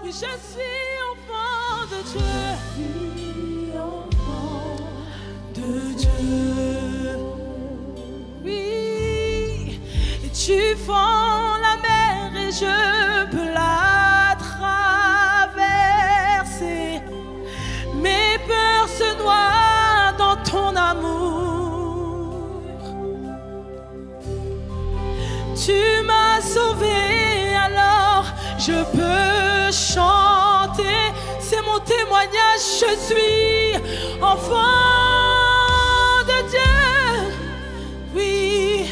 Oui, je suis enfant de Dieu. De Dieu. Oui, et tu fends la mer et je peux la traverser. Mes peurs se noient dans ton amour. Tu m'as sauvé, alors je peux chanter. C'est mon témoignage, je suis enfant de Dieu. Oui,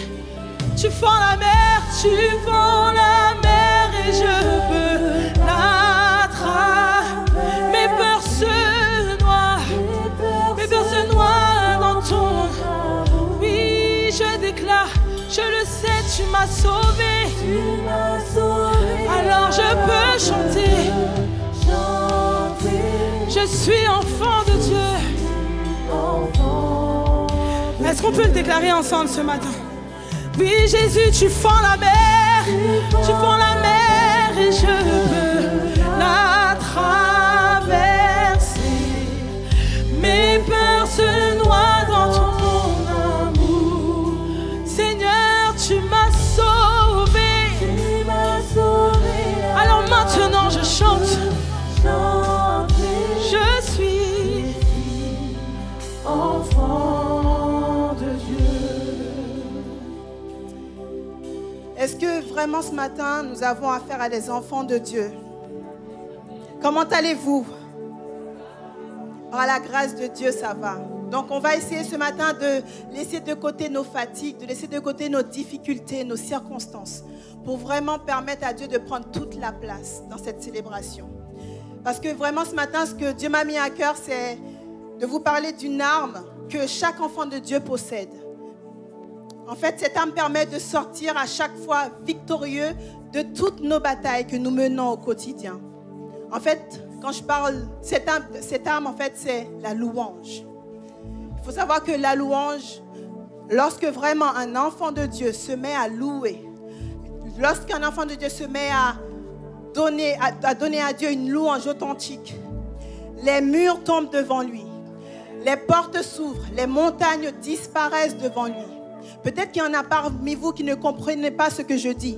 tu fends la mer, tu fends la mer et je peux la traverser. Mes peurs se noient, mes peurs se noient dans ton. Oui, je déclare, je le sais, tu m'as sauvé. Alors je peux chanter. Je suis enfant de Dieu. Est-ce qu'on peut le déclarer ensemble ce matin? Oui, Jésus, tu fends la mer. Tu fends la mer et je peux la traverser. Mes peurs se noient dans ton amour. Seigneur, tu m'as sauvé. Alors maintenant je chante. Je suis enfant de Dieu. Est-ce que vraiment ce matin, nous avons affaire à des enfants de Dieu? Comment allez-vous? Par la grâce de Dieu, ça va. Donc on va essayer ce matin de laisser de côté nos fatigues, de laisser de côté nos difficultés, nos circonstances, pour vraiment permettre à Dieu de prendre toute la place dans cette célébration. Parce que vraiment ce matin, ce que Dieu m'a mis à cœur, c'est de vous parler d'une arme que chaque enfant de Dieu possède. En fait, cette arme permet de sortir à chaque fois victorieux de toutes nos batailles que nous menons au quotidien. En fait, quand je parle, cette arme en fait, c'est la louange. Il faut savoir que la louange, lorsque vraiment un enfant de Dieu se met à louer, lorsqu'un enfant de Dieu se met à donner à Dieu une louange authentique, les murs tombent devant lui, les portes s'ouvrent, les montagnes disparaissent devant lui. Peut-être qu'il y en a parmi vous qui ne comprenez pas ce que je dis,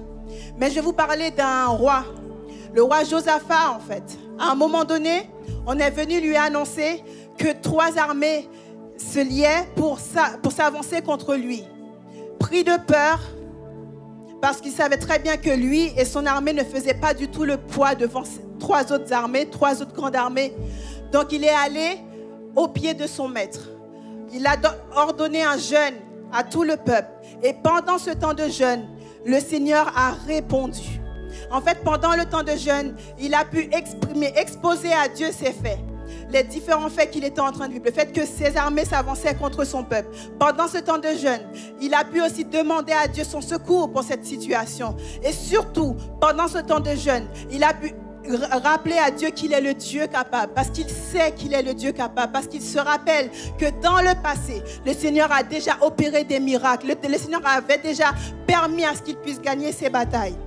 mais je vais vous parler d'un roi, le roi Josaphat en fait. À un moment donné, on est venu lui annoncer que 3 armées se liaient pour s'avancer contre lui. Pris de peur, parce qu'il savait très bien que lui et son armée ne faisaient pas du tout le poids devant 3 autres armées, 3 autres grandes armées. Donc il est allé au pied de son maître. Il a ordonné un jeûne à tout le peuple. Et pendant ce temps de jeûne, le Seigneur a répondu. En fait, pendant le temps de jeûne, il a pu exposer à Dieu ses faits. Les différents faits qu'il était en train de vivre, le fait que ses armées s'avançaient contre son peuple. Pendant ce temps de jeûne, il a pu aussi demander à Dieu son secours pour cette situation. Et surtout, pendant ce temps de jeûne, il a pu rappeler à Dieu qu'il est le Dieu capable, parce qu'il sait qu'il est le Dieu capable, parce qu'il se rappelle que dans le passé, le Seigneur a déjà opéré des miracles. Le Seigneur avait déjà permis à ce qu'il puisse gagner ses batailles.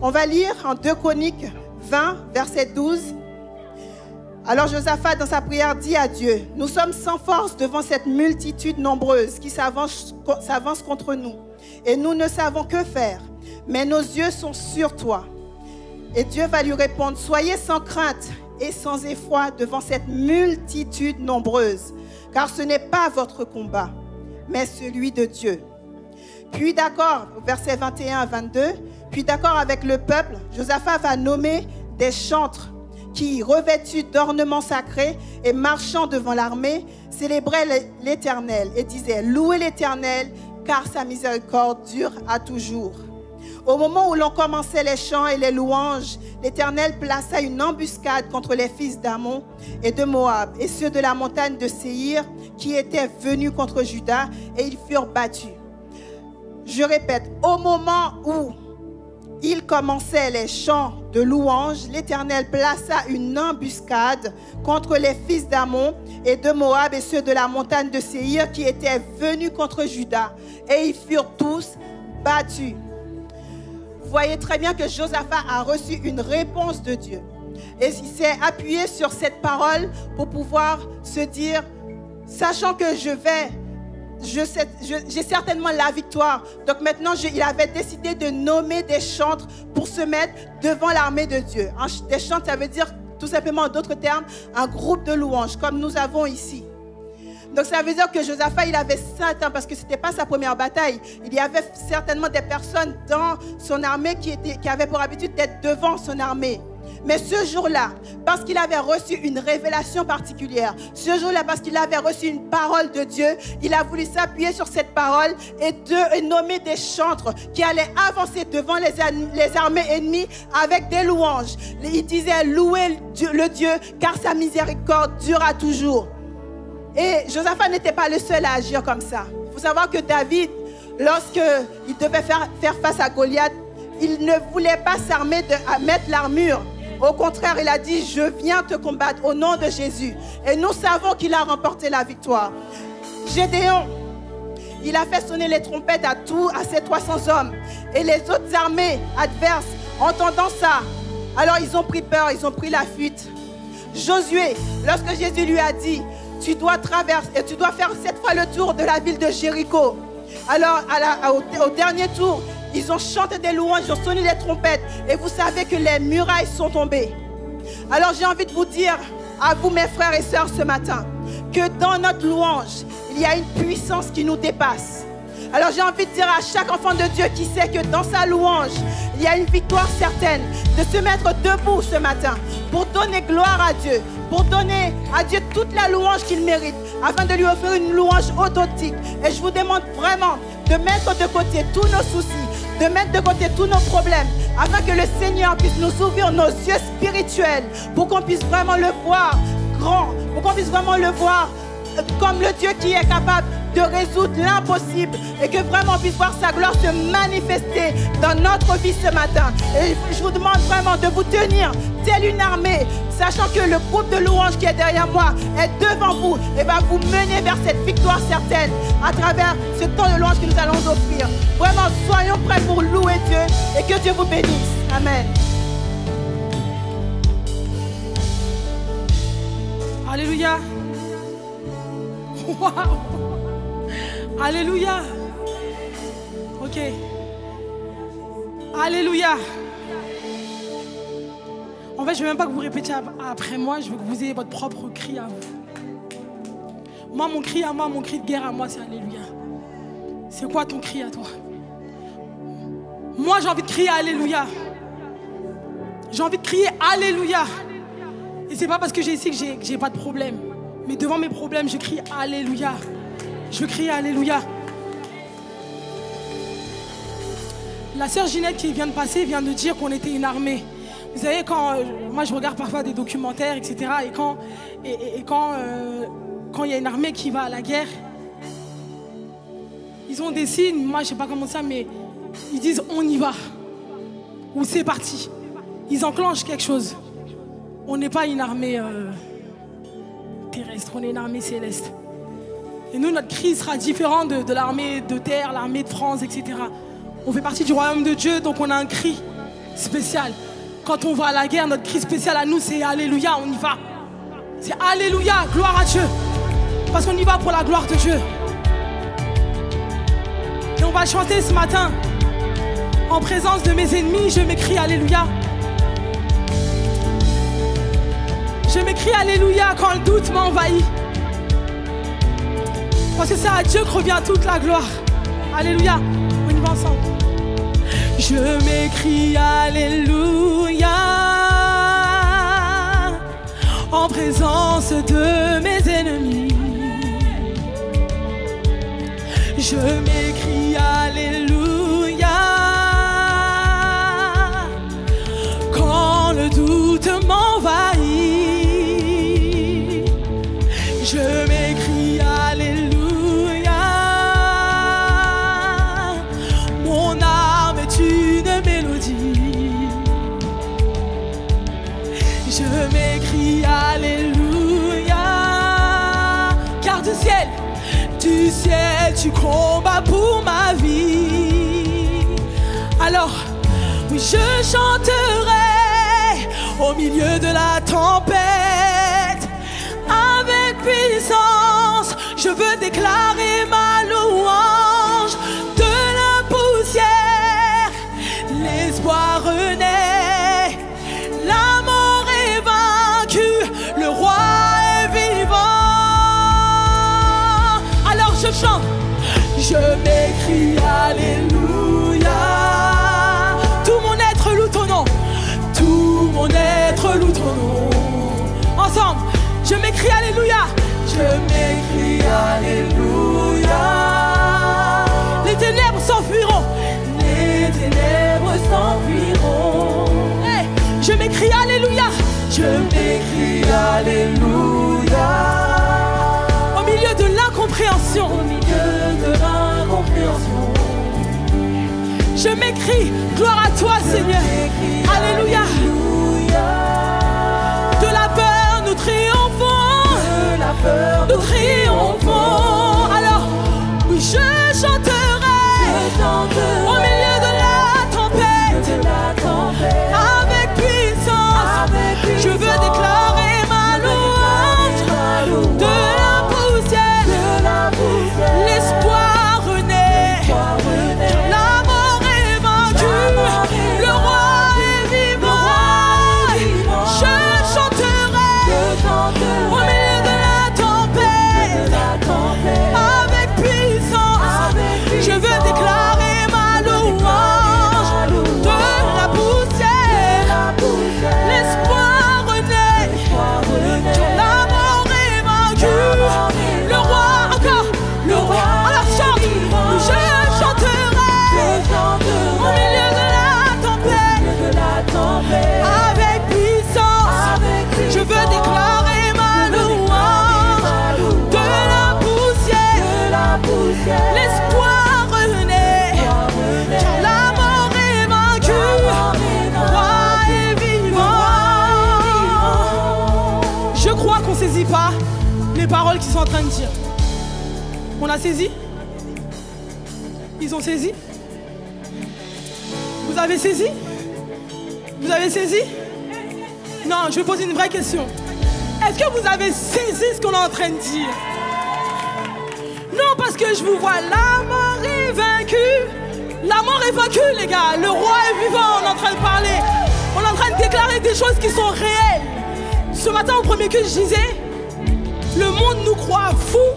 On va lire en 2 Chroniques 20, verset 12. Alors Josaphat, dans sa prière, dit à Dieu: nous sommes sans force devant cette multitude nombreuse qui s'avance contre nous. Et nous ne savons que faire, mais nos yeux sont sur toi. Et Dieu va lui répondre: soyez sans crainte et sans effroi devant cette multitude nombreuse, car ce n'est pas votre combat, mais celui de Dieu. Puis d'accord, versets 21 à 22, puis d'accord avec le peuple, Josaphat va nommer des chantres qui, revêtus d'ornements sacrés et marchant devant l'armée, célébraient l'Éternel et disaient: louez l'Éternel, car sa miséricorde dure à toujours. Au moment où l'on commençait les chants et les louanges, l'Éternel plaça une embuscade contre les fils d'Ammon et de Moab et ceux de la montagne de Séhir qui étaient venus contre Juda, et ils furent battus. Je répète, au moment où ils commençaient les chants de louange, l'Éternel plaça une embuscade contre les fils d'Ammon et de Moab et ceux de la montagne de Séhir qui étaient venus contre Juda, et ils furent tous battus. Vous voyez très bien que Josaphat a reçu une réponse de Dieu. Et il s'est appuyé sur cette parole pour pouvoir se dire, sachant que j'ai certainement la victoire. Donc maintenant, il avait décidé de nommer des chantres pour se mettre devant l'armée de Dieu. Des chantres, ça veut dire tout simplement, en d'autres termes, un groupe de louanges, comme nous avons ici. Donc ça veut dire que Josaphat, il avait ça, parce que ce n'était pas sa première bataille. Il y avait certainement des personnes dans son armée qui avaient pour habitude d'être devant son armée. Mais ce jour-là, parce qu'il avait reçu une révélation particulière, ce jour-là, parce qu'il avait reçu une parole de Dieu, il a voulu s'appuyer sur cette parole et nommer des chantres qui allaient avancer devant les armées ennemies avec des louanges. Il disait, louez le Dieu, car sa miséricorde durera toujours. Et Josaphat n'était pas le seul à agir comme ça. Il faut savoir que David, lorsqu'il devait faire face à Goliath, il ne voulait pas s'armer à mettre l'armure. Au contraire, il a dit, je viens te combattre au nom de Jésus. Et nous savons qu'il a remporté la victoire. Gédéon, il a fait sonner les trompettes à ses 300 hommes. Et les autres armées adverses, entendant ça, alors ils ont pris peur, ils ont pris la fuite. Josué, lorsque Jésus lui a dit, tu dois faire 7 fois le tour de la ville de Jéricho. Alors, au dernier tour, ils ont chanté des louanges, ils ont sonné des trompettes. Et vous savez que les murailles sont tombées. Alors, j'ai envie de vous dire, à vous mes frères et sœurs ce matin, que dans notre louange, il y a une puissance qui nous dépasse. Alors, j'ai envie de dire à chaque enfant de Dieu qui sait que dans sa louange, il y a une victoire certaine, de se mettre debout ce matin pour donner gloire à Dieu, pour donner à Dieu toute la louange qu'il mérite, afin de lui offrir une louange authentique. Et je vous demande vraiment de mettre de côté tous nos soucis, de mettre de côté tous nos problèmes, afin que le Seigneur puisse nous ouvrir nos yeux spirituels, pour qu'on puisse vraiment le voir grand, pour qu'on puisse vraiment le voir comme le Dieu qui est capable de résoudre l'impossible, et que vraiment on puisse voir sa gloire se manifester dans notre vie ce matin. Et je vous demande vraiment de vous tenir telle une armée, sachant que le groupe de louanges qui est derrière moi est devant vous et va vous mener vers cette victoire certaine à travers ce temps de louange que nous allons offrir. Vraiment, soyons prêts pour louer Dieu, et que Dieu vous bénisse. Amen. Alléluia. Wow. Alléluia. Ok. Alléluia. En fait, je ne veux même pas que vous répétiez après moi. Je veux que vous ayez votre propre cri à vous. Moi, mon cri à moi, mon cri de guerre à moi, c'est Alléluia. C'est quoi ton cri à toi? Moi, j'ai envie de crier Alléluia. J'ai envie de crier Alléluia. Et c'est pas parce que j'ai ici que j'ai pas de problème. Mais devant mes problèmes, je crie Alléluia. Je crie Alléluia. La sœur Ginette qui vient de passer vient de dire qu'on était une armée. Vous savez, quand moi je regarde parfois des documentaires, etc. Et quand il y a une armée qui va à la guerre, ils ont des signes, moi je sais pas comment ça, mais ils disent on y va. Ou c'est parti. Ils enclenchent quelque chose. On n'est pas une armée terrestre, on est une armée céleste. Et nous, notre cri sera différent de l'armée de terre, l'armée de France, etc. On fait partie du royaume de Dieu, donc on a un cri spécial. Quand on va à la guerre, notre cri spécial à nous, c'est Alléluia, on y va. C'est Alléluia, gloire à Dieu. Parce qu'on y va pour la gloire de Dieu. Et on va chanter ce matin. En présence de mes ennemis, je m'écris Alléluia. Je m'écris Alléluia quand le doute m'envahit. Parce que c'est à Dieu que revient toute la gloire. Alléluia. On y va ensemble. Je m'écris Alléluia en présence de mes ennemis. Je m'écris Alléluia quand le doute m'envahit. Je m'écris Alléluia, mon âme est une mélodie. Je m'écris Alléluia, car du ciel tu combats pour ma vie. Alors, oui, je chanterai au milieu de la tempête. Avec puissance, je veux déclarer ma louange. De la poussière, l'espoir renaît. La mort est vaincue, le roi est vivant. Alors je chante, je m'écris alléluia. Tout mon être loue ton nom, tout mon être loue ton nom. Ensemble, je m'écris alléluia. Je m'écris alléluia. Les ténèbres s'enfuiront, les ténèbres s'enfuiront. Hey, je m'écris alléluia. Je m'écris alléluia. Au milieu de l'incompréhension, au milieu de l'incompréhension, je m'écris gloire à toi Seigneur. Alléluia. De la peur nous triomphons, de la peur nous triomphons. Alors oui, je chanterai au milieu de la tempête, avec puissance. Je veux déclarer ma louange. De la poussière, l'espoir renaît. La mort est vaincue, le roi est vivant. Je chanterai au milieu de la tempête, avec puissance. Je veux déclarer ma louange. De la poussière, l'espoir renaît. La mort est vaincue, le roi encore, le roi. Alors chante, je chanterai au milieu de la tempête, avec puissance. Je veux déclarer ma louange. De la poussière, l'espoir renaît. Car la mort est vaincue, le roi est vivant. Je crois qu'on ne saisit pas les paroles qu'ils sont en train de dire. On a saisi? Ils ont saisi? Vous avez saisi? Vous avez saisi? Non, je vais poser une vraie question. Est-ce que vous avez saisi ce qu'on est en train de dire? Non, parce que je vous vois, la mort est vaincue. La mort est vaincue, les gars. Le roi est vivant, on est en train de parler. On est en train de déclarer des choses qui sont réelles. Ce matin, au premier culte, je disais, le monde nous croit fous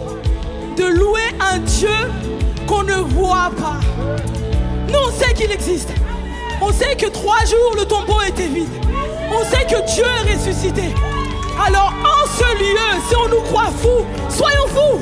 de louer un Dieu qu'on ne voit pas. Nous, on sait qu'il existe. On sait que 3 jours, le tombeau était vide. On sait que Dieu est ressuscité. Alors, en ce lieu, si on nous croit fous, soyons fous.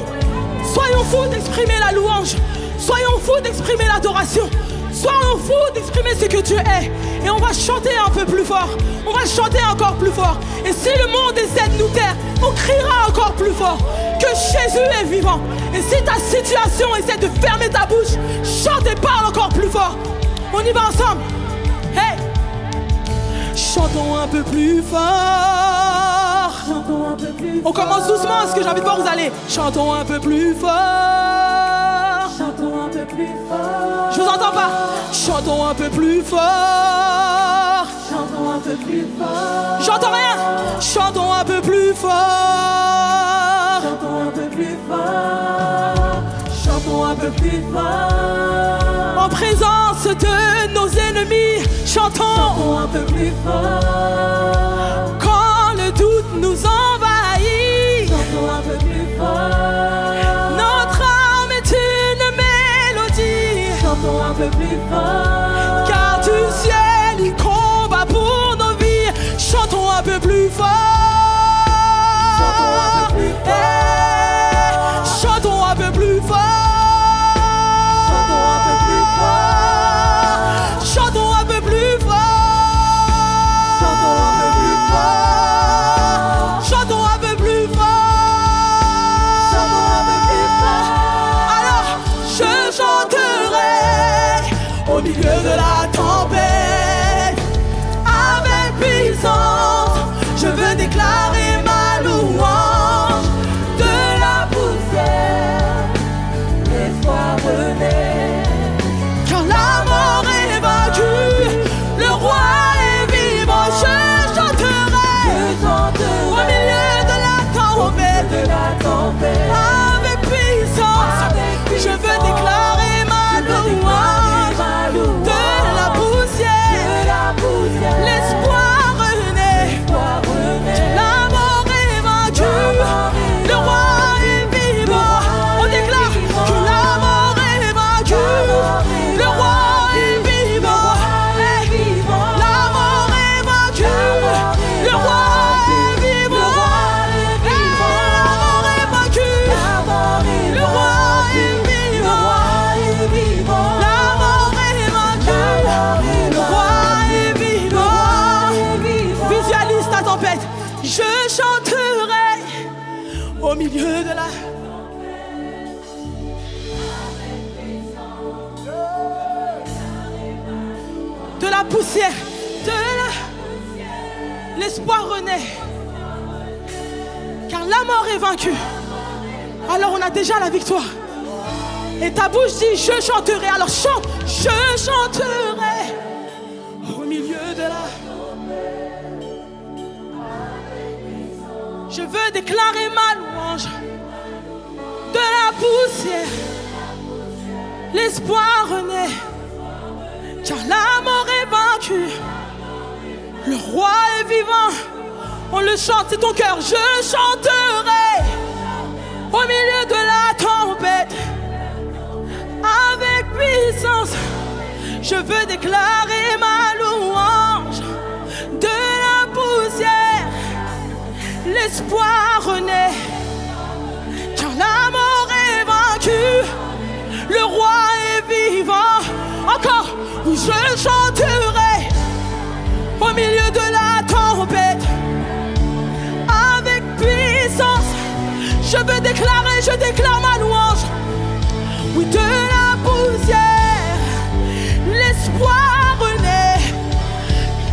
Soyons fous d'exprimer la louange. Soyons fous d'exprimer l'adoration. Soyons fous d'exprimer ce que Dieu est. Et on va chanter un peu plus fort. On va chanter encore plus fort. Et si le monde essaie de nous taire, on criera encore plus fort que Jésus est vivant. Et si ta situation essaie de fermer ta bouche, chante et parle encore plus fort. On y va ensemble. Hey! Chantons un peu plus fort. Chantons un peu plus fort. On commence doucement, parce que j'ai envie de voir où vous allez. Chantons un peu plus fort. Chantons un peu plus fort. Je vous entends pas. Chantons un peu plus fort. Chantons un peu plus fort. J'entends rien. Chantons un peu plus fort. Chantons un peu plus fort. Chantons un peu plus fort. En présence de nos ennemis, chantons. Chantons un peu plus fort. Quand le doute nous envahit, chantons un peu plus fort. Notre âme est une mélodie. Chantons un peu plus fort. Car du ciel il combat pour nos vies. Chantons un peu plus fort. Chantons un peu plus fort. Hey, chantons un peu plus fort. Chantons un peu plus fort. Chantons un peu plus fort. Chantons un peu plus fort. au milieu de la poussière, l'espoir renaît. Car la mort est vaincue. Alors on a déjà la victoire. Et ta bouche dit je chanterai. Alors chante, je chanterai au milieu de la... Je veux déclarer ma louange. De la poussière, l'espoir renaît. Car la mort est vaincue. Le roi est vivant. On le chante, c'est ton cœur. Je chanterai au milieu de la tempête. Avec puissance, je veux déclarer ma louange. De la poussière, l'espoir renaît. Car la mort est vaincue. Le roi est vivant. Encore, oui, je chanterai au milieu de la tempête. Avec puissance, je veux déclarer, je déclare ma louange. Oui, de la poussière, l'espoir renaît.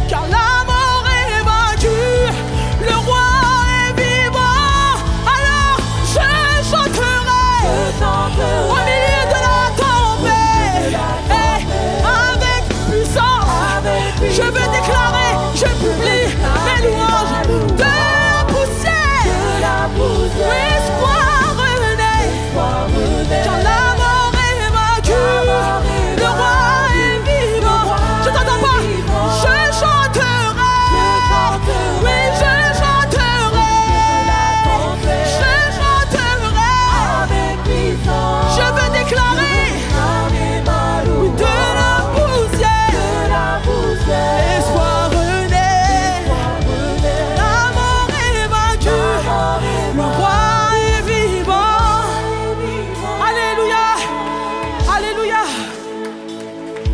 Car la mort est vaincue, le roi est vivant. Alors je chanterai au milieu de la tempête. Avec puissance, je veux déclarer, je publie mes louanges. De la poussière, l'espoir renaît. Car la mort est vaincue, le roi est vivant. Je t'entends pas, je chanterai. Oui, je chanterai. Je chanterai. Je veux déclarer, oui, de la poussière, l'espoir renaît. La mort est vaincue, le roi est vivant. Alléluia, alléluia.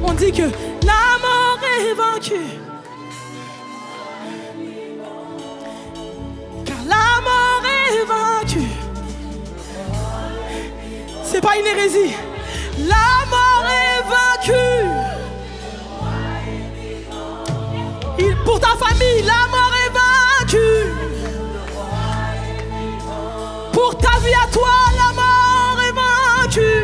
On dit que la mort est vaincue. Car la mort est vaincue. C'est pas une hérésie. La mort est vaincue. Pour ta famille, la mort est vaincue. Pour ta vie à toi, la mort est vaincue.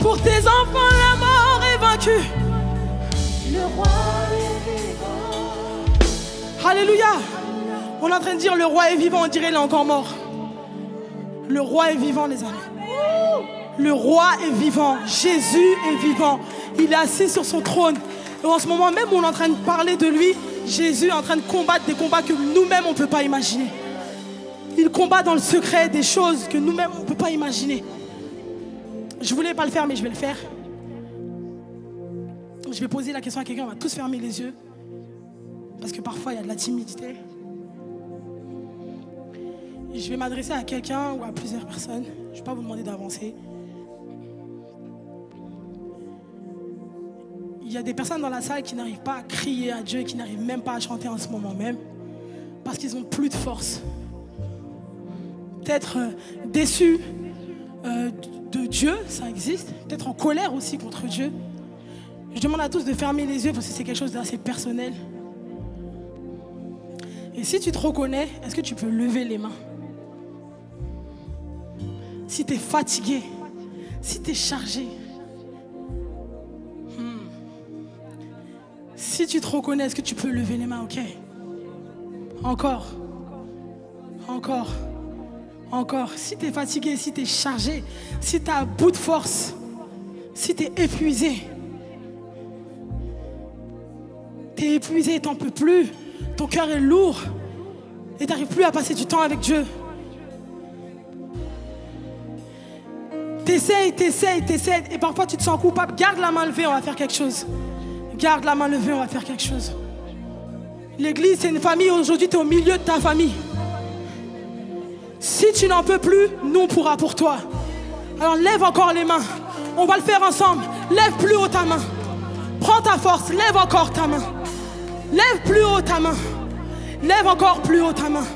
Pour tes enfants, la mort est vaincue. Alléluia. On est en train de dire le roi est vivant, on dirait qu'il est encore mort. Le roi est vivant, les amis. Le roi est vivant. Jésus est vivant. Il est assis sur son trône. Et en ce moment même où on est en train de parler de lui, Jésus est en train de combattre des combats que nous-mêmes on ne peut pas imaginer. Il combat dans le secret des choses que nous-mêmes on ne peut pas imaginer. Je ne voulais pas le faire, mais je vais le faire. Je vais poser la question à quelqu'un, on va tous fermer les yeux. Parce que parfois il y a de la timidité. Et je vais m'adresser à quelqu'un ou à plusieurs personnes. Je ne vais pas vous demander d'avancer. Il y a des personnes dans la salle qui n'arrivent pas à crier à Dieu, qui n'arrivent même pas à chanter en ce moment même, parce qu'ils n'ont plus de force. Peut-être déçus de Dieu, ça existe. Peut-être en colère aussi contre Dieu. Je demande à tous de fermer les yeux parce que c'est quelque chose d'assez personnel. Et si tu te reconnais, est-ce que tu peux lever les mains? Si tu es fatigué, si tu es chargé, si tu te reconnais, est-ce que tu peux lever les mains? Ok. Encore. Encore. Encore. Si tu es fatigué, si tu es chargé, si tu es à bout de force, si tu es épuisé, tu es épuisé, tu n'en peux plus, ton cœur est lourd et tu n'arrives plus à passer du temps avec Dieu. T'essayes, et parfois tu te sens coupable. Garde la main levée, on va faire quelque chose. Garde la main levée, on va faire quelque chose. L'église, c'est une famille. Aujourd'hui, tu es au milieu de ta famille. Si tu n'en peux plus, nous, on pourra pour toi. Alors lève encore les mains. On va le faire ensemble. Lève plus haut ta main. Prends ta force, lève encore ta main. Lève plus haut ta main. Lève encore plus haut ta main.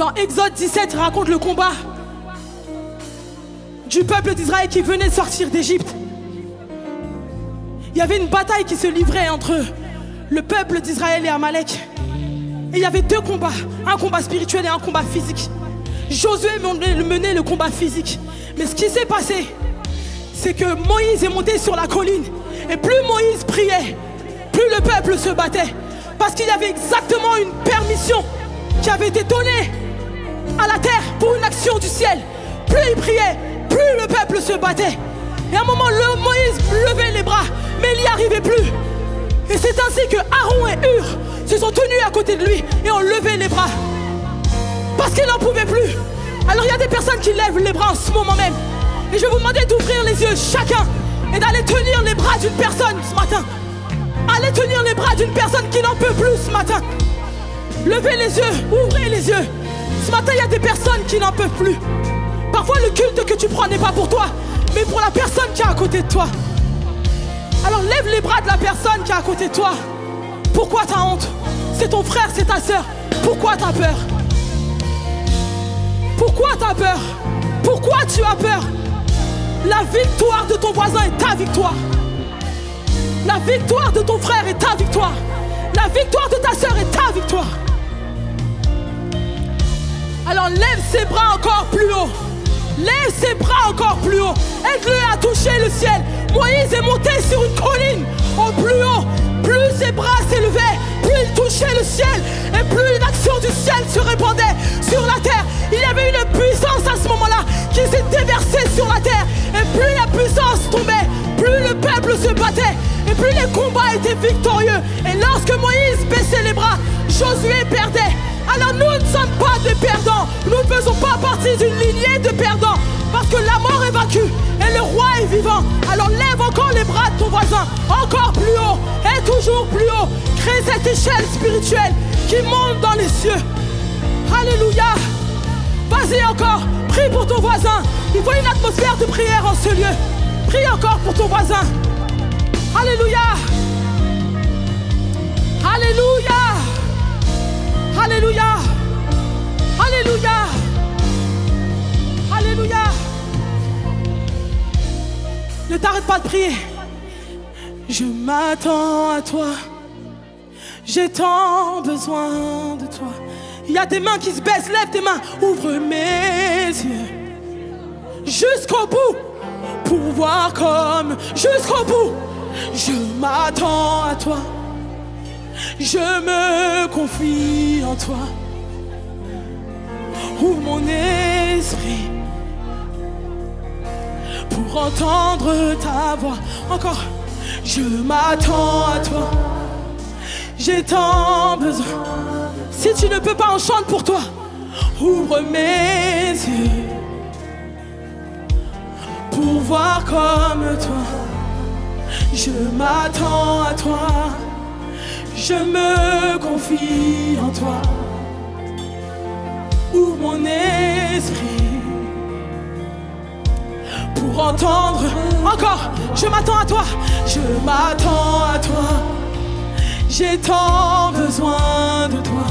Dans Exode 17, il raconte le combat du peuple d'Israël qui venait de sortir d'Égypte. Il y avait une bataille qui se livrait entre le peuple d'Israël et Amalek. Et il y avait deux combats, un combat spirituel et un combat physique. Josué menait le combat physique. Mais ce qui s'est passé, c'est que Moïse est monté sur la colline. Et plus Moïse priait, plus le peuple se battait. Parce qu'il y avait exactement une permission qui avait été donnée à la terre pour une action du ciel. Plus il priait, plus le peuple se battait. Et à un moment, Moïse levait les bras, mais il n'y arrivait plus. Et c'est ainsi que Aaron et Hur se sont tenus à côté de lui et ont levé les bras. Parce qu'ils n'en pouvaient plus. Alors il y a des personnes qui lèvent les bras en ce moment même. Et je vais vous demander d'ouvrir les yeux chacun et d'aller tenir les bras d'une personne ce matin. Allez tenir les bras d'une personne qui n'en peut plus ce matin. Levez les yeux, ouvrez les yeux. Ce matin, il y a des personnes qui n'en peuvent plus. Parfois, le culte que tu prends n'est pas pour toi, mais pour la personne qui est à côté de toi. Alors lève les bras de la personne qui est à côté de toi. Pourquoi tu as honte? C'est ton frère, c'est ta soeur. Pourquoi tu as peur? Pourquoi tu as peur? Pourquoi tu as peur? La victoire de ton voisin est ta victoire. La victoire de ton frère est ta victoire. La victoire de ta soeur est ta victoire. Alors lève ses bras encore plus haut. Lève ses bras encore plus haut. Aide-le à toucher le ciel. Moïse est monté sur une colline au plus haut. Plus ses bras s'élevaient, plus il touchait le ciel. Et plus une action du ciel se répandait sur la terre. Il y avait une puissance à ce moment-là qui s'est déversée sur la terre. Et plus la puissance tombait, plus le peuple se battait. Et plus les combats étaient victorieux. Et lorsque Moïse baissait les bras, Josué perdait. Alors nous ne sommes pas des perdants. Nous ne faisons pas partie d'une lignée de perdants. Parce que la mort est vaincue et le roi est vivant. Alors lève encore les bras de ton voisin. Encore plus haut et toujours plus haut. Crée cette échelle spirituelle qui monte dans les cieux. Alléluia. Vas-y encore. Prie pour ton voisin. Il faut une atmosphère de prière en ce lieu. Prie encore pour ton voisin. Alléluia. Alléluia. Alléluia. Alléluia. Alléluia. Ne t'arrête pas de prier. Je m'attends à toi. J'ai tant besoin de toi. Il y a des mains qui se baissent. Lève tes mains. Ouvre mes yeux jusqu'au bout pour voir comme jusqu'au bout. Je m'attends à toi. Je me confie en toi. Ouvre mon esprit pour entendre ta voix. Encore. Je m'attends à toi. J'ai tant besoin. Si tu ne peux pas, on chante pour toi. Ouvre mes yeux pour voir comme toi. Je m'attends à toi. Je me confie en toi. Ouvre mon esprit pour entendre. Encore. Je m'attends à toi. Je m'attends à toi. J'ai tant besoin de toi.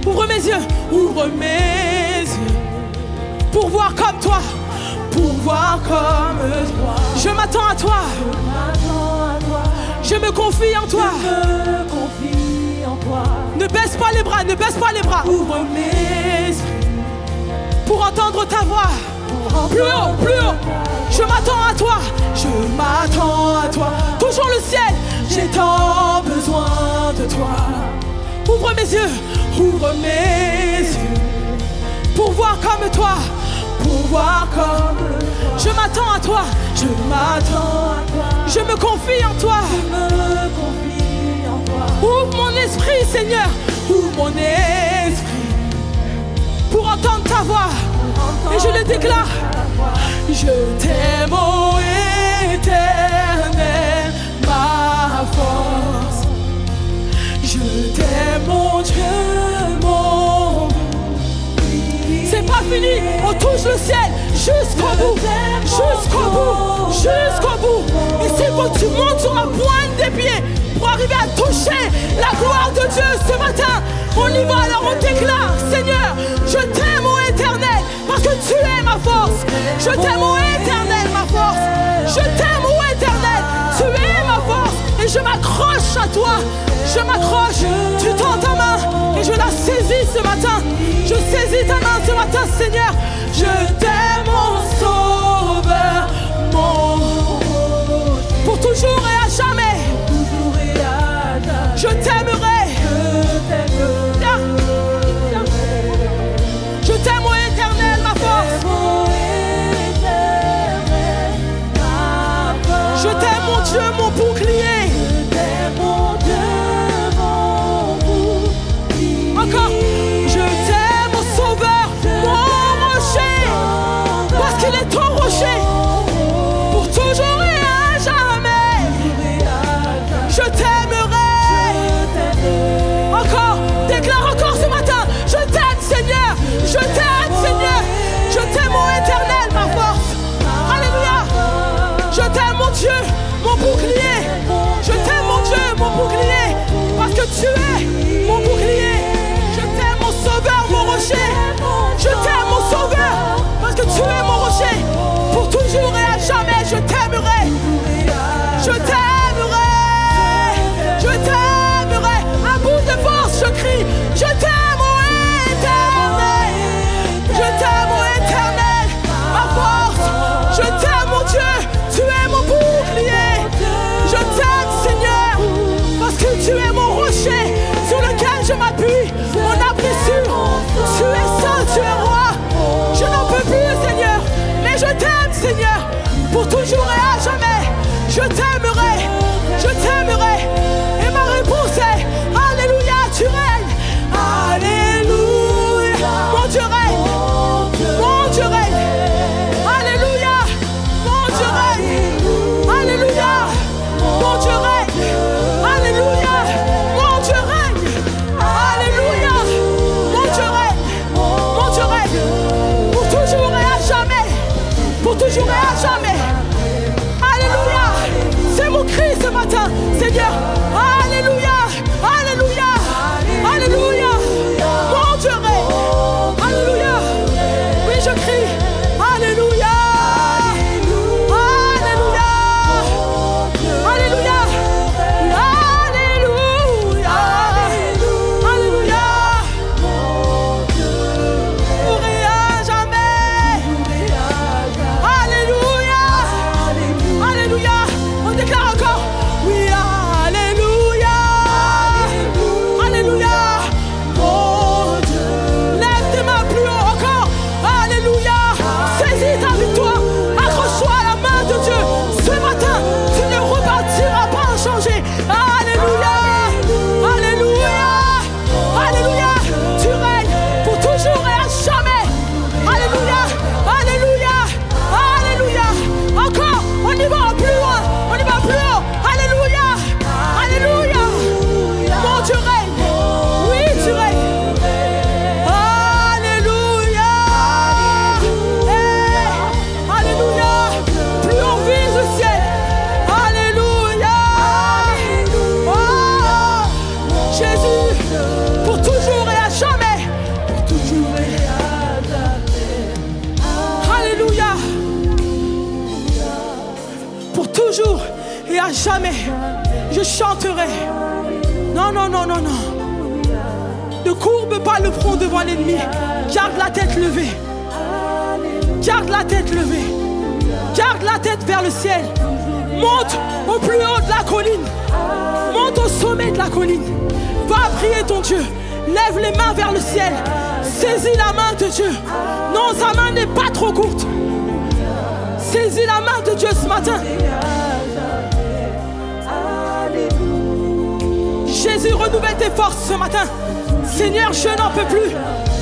Ouvre mes yeux. Ouvre mes yeux pour voir comme toi. Pour voir comme toi. Je m'attends à toi. Je me confie en toi. Ne baisse pas les bras, ne baisse pas les bras. Ouvre mes yeux pour entendre ta voix. Plus haut, plus haut. Je m'attends à toi. Je m'attends à toi. Toujours le ciel. J'ai tant besoin de toi. Ouvre mes yeux. Ouvre mes yeux pour voir comme toi. Pour voir comme toi. Je m'attends à toi. Je m'attends à toi. Je me confie en toi. Je me confie en toi. Ouvre mon esprit, Seigneur. Ouvre mon esprit pour entendre ta voix. Et je le déclare. Je t'aime, ô Éternel, ma force. Je t'aime, mon Dieu, mon. C'est pas fini, on touche le ciel jusqu'au bout, jusqu'au bout, jusqu'au bout. Et c'est faut que tu montes sur la pointe des pieds pour arriver à toucher la gloire de Dieu ce matin. On y va, alors on déclare, Seigneur, Je t'aime, ô Éternel, ma force. Je t'aime, ô Éternel. Tu es ma force et je m'accroche à toi. Je m'accroche. Tu tends ta main et je la saisis ce matin. Je saisis ta main ce matin, Seigneur. Je t'aime, mon sauveur, pour toujours et à jamais. Je t'aimerai. Je t'aime, ô Éternel, ma force. Je t'aime, mon Dieu, mon bouclier. Encore. Je t'aime, mon sauveur, mon rocher. Parce qu'il est ton rocher. Pour toujours et à jamais. Je t'aimerai. Encore. Déclare encore ce matin. Je t'aime, Seigneur. Je t'aime, Seigneur. Je t'aime, mon Éternel, ma force. Alléluia. Je t'aime, mon Dieu, mon bouclier. Je t'aime, mon Dieu, mon bouclier. Parce que tu es mon bouclier. Je t'aime, mon sauveur, mon rocher. Je t'aime, mon sauveur. Parce que tu es mon rocher. Pour toujours et à jamais, je t'aimerai. Je t'aimerai. Je t'aimerai. À bout de force, je crie. Je t'aime, ô Éternel. Je t'aime, ô Éternel, ma force. Je t'aime, mon Dieu. Tu es mon bouclier. Je t'aime, Seigneur, parce que tu es mon rocher sur lequel je m'appuie. Mon abri sûr. Tu es saint, tu es roi. Je n'en peux plus, Seigneur. Mais je t'aime, Seigneur, pour toujours et à jamais. Je t'aimerai. Je t'aimerai. Et ma réponse est Alléluia, tu règnes. Alléluia. Mon Dieu règne. Mon Dieu règne. Alléluia. Mon Dieu règne. Alléluia. Mon Dieu règne. Alléluia. Mon Dieu règne. Alléluia. Mon Dieu règne. Mon Dieu règne. Pour toujours et à jamais. Pour toujours et à jamais. Alléluia. C'est mon cri ce matin, Seigneur. Alléluia. Alléluia. Alléluia. Mon Dieu règne. Alléluia. Oui, je crie. Alléluia. Alléluia. Alléluia. Alléluia. Alléluia. Pour et à jamais. Alléluia. Alléluia. On déclare encore. Oui, alléluia. Alléluia. Mon Dieu. Lève tes mains plus haut encore. Alléluia. Saisis ta victoire. Accroche-toi à la main de Dieu. Ce matin, tu ne repartiras pas inchangé. Alléluia. Alléluia. Alléluia. Tu règnes pour toujours et à jamais. Alléluia. Alléluia. Alléluia. Encore. On y va plus loin. On y va plus haut. Alléluia. Alléluia. Mon Dieu règne. Oui, tu règnes. Alléluia. Alléluia. Plus on vise le ciel. Alléluia. Oh, Jésus, pour toujours et à jamais. Pour toujours et à jamais. Alléluia. Pour toujours et à jamais, je chanterai. Non, non, non, non, non. Ne courbe pas le front devant l'ennemi. Garde la tête levée. Garde la tête levée. Garde la tête vers le ciel. Monte au plus haut de la colline. Monte au sommet de la colline. Va prier ton Dieu. Lève les mains vers le ciel. Saisis la main de Dieu. Non, sa main n'est pas trop courte. Saisis la main de Dieu ce matin. Jésus, renouvelle tes forces ce matin. Seigneur, je n'en peux plus.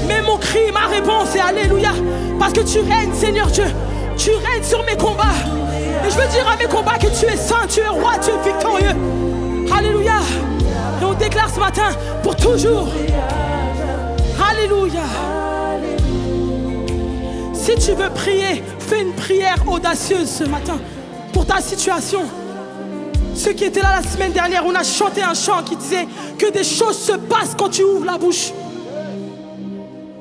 Mais mon cri, ma réponse est Alléluia. Parce que tu règnes, Seigneur Dieu. Tu règnes sur mes combats. Et je veux dire à mes combats que tu es saint, tu es roi, tu es victorieux. Alléluia. Et on déclare ce matin pour toujours. Alléluia. Si tu veux prier, fais une prière audacieuse ce matin pour ta situation. Ceux qui étaient là la semaine dernière, on a chanté un chant qui disait que des choses se passent quand tu ouvres la bouche.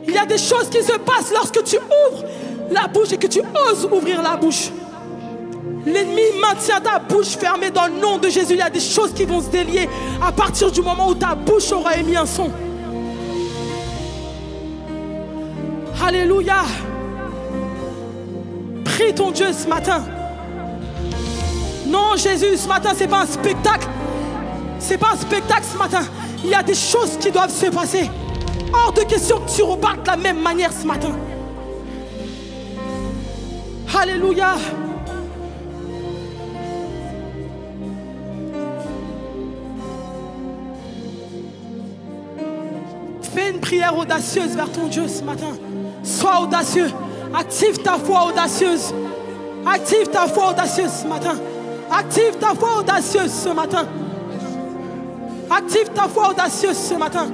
Il y a des choses qui se passent lorsque tu ouvres la bouche et que tu oses ouvrir la bouche. L'ennemi maintient ta bouche fermée dans le nom de Jésus. Il y a des choses qui vont se délier à partir du moment où ta bouche aura émis un son. Alléluia. Prie ton Dieu ce matin. Non, Jésus, ce matin, ce n'est pas un spectacle. Ce n'est pas un spectacle ce matin. Il y a des choses qui doivent se passer. Hors de question que tu repartes de la même manière ce matin. Alléluia. Fais une prière audacieuse vers ton Dieu ce matin. Sois audacieux. Active ta foi audacieuse. Active ta foi audacieuse ce matin. Active ta foi audacieuse ce matin. Active ta foi audacieuse ce matin.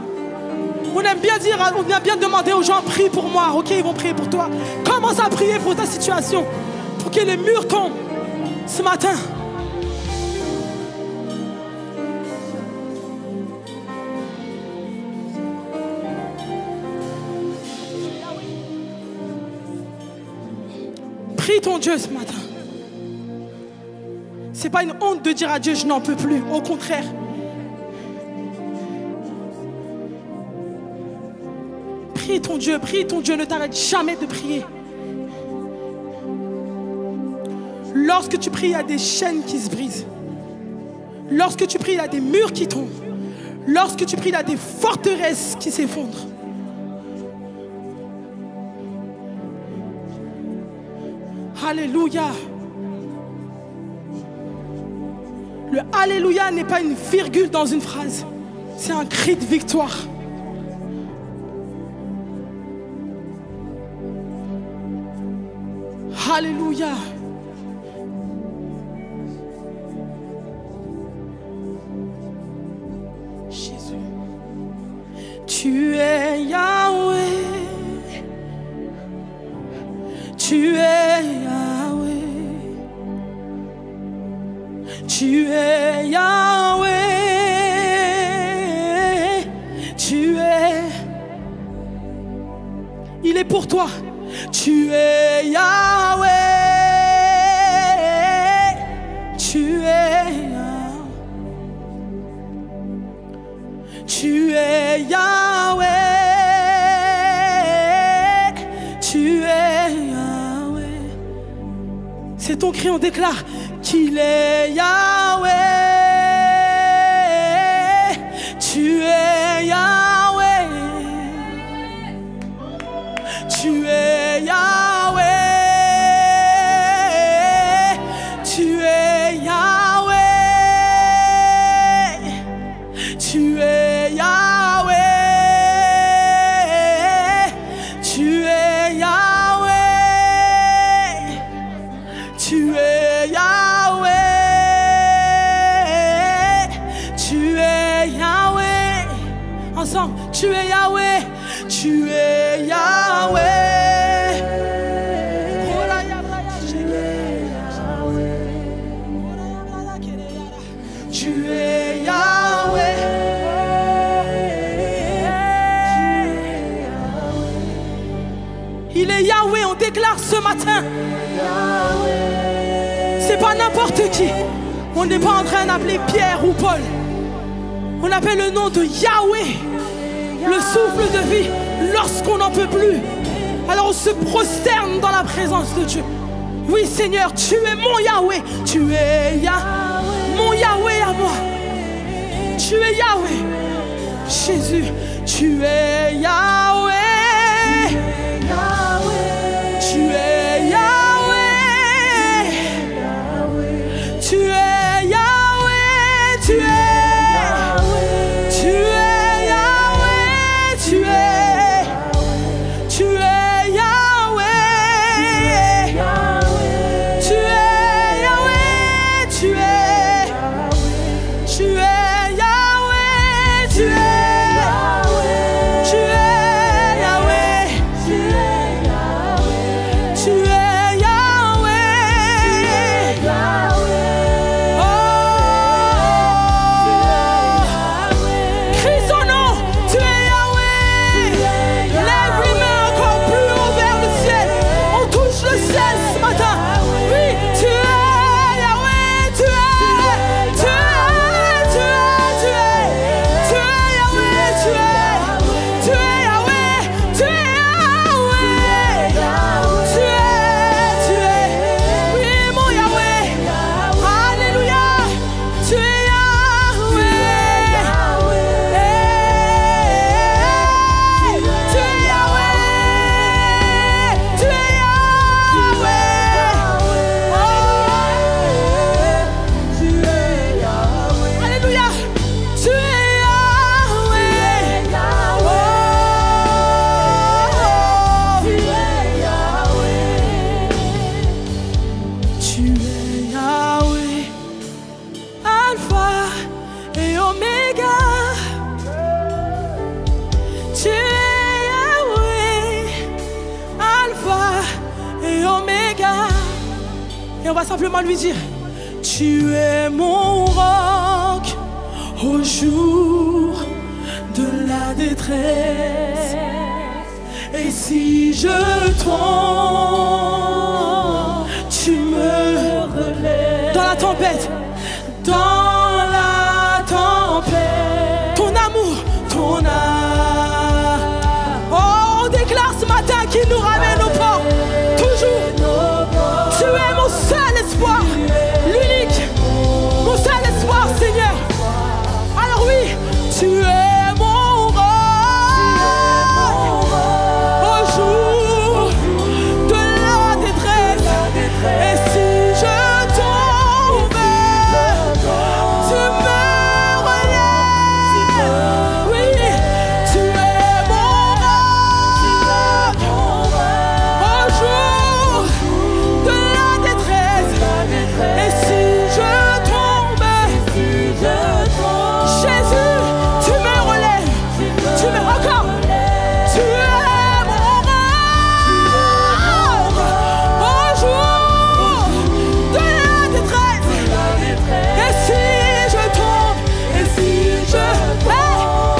On aime bien dire, on aime bien demander aux gens, prie pour moi. Ok, ils vont prier pour toi. Commence à prier pour ta situation. Pour que les murs tombent ce matin. Prie ton Dieu ce matin. C'est pas une honte de dire à Dieu je n'en peux plus. Au contraire. Prie ton Dieu, ne t'arrête jamais de prier. Lorsque tu pries, il y a des chaînes qui se brisent. Lorsque tu pries, il y a des murs qui tombent. Lorsque tu pries, il y a des forteresses qui s'effondrent. Alléluia. Le Alléluia n'est pas une virgule dans une phrase. C'est un cri de victoire. Alléluia. Jésus. Tu es Yahweh. Tu es Yahweh. Tu es Yahweh. Tu es. Il est pour toi. Tu es Yahweh. Tu es Yahweh. Tu es Yahweh. Tu es Yahweh. C'est ton cri, on déclare qu'il est Yahweh. Tu es Yahweh. Tu es Yahweh. Tu es Yahweh. Tu es Yahweh. Tu es Yahweh. Tu es Yahweh. Tu es Yahweh. Ensemble, tu es Yahweh. Tu es Yahweh. Tu es Yahweh. Il est Yahweh, on déclare ce matin. C'est pas n'importe qui. On n'est pas en train d'appeler Pierre ou Paul. On appelle le nom de Yahweh. Le souffle de vie lorsqu'on n'en peut plus. Alors on se prosterne dans la présence de Dieu. Oui Seigneur, tu es mon Yahweh. Tu es mon Yahweh à moi. Tu es Yahweh. Jésus, tu es Yahweh. Tu es Yahweh. Tu es Yahweh. Tu es Tu Et on va simplement lui dire, tu es mon roc au jour de la détresse. Et si je tombe, tu me relèves. Dans la tempête, dans la tempête, ton amour, ton âme. Oh, on déclare ce matin qu'il nous ramène au port. Toujours. Tu es mon seul espoir, l'unique, mon seul espoir, Seigneur. Alors oui, tu es mon roc au jour de la détresse. Et si je tombe, tu me relèves. Oui, tu es mon roc au jour de la détresse. Et si je tombe, Jésus, tu me relèves. Tu me encore. Tu es mon roc au jour de la détresse. Et si je tombe, et si je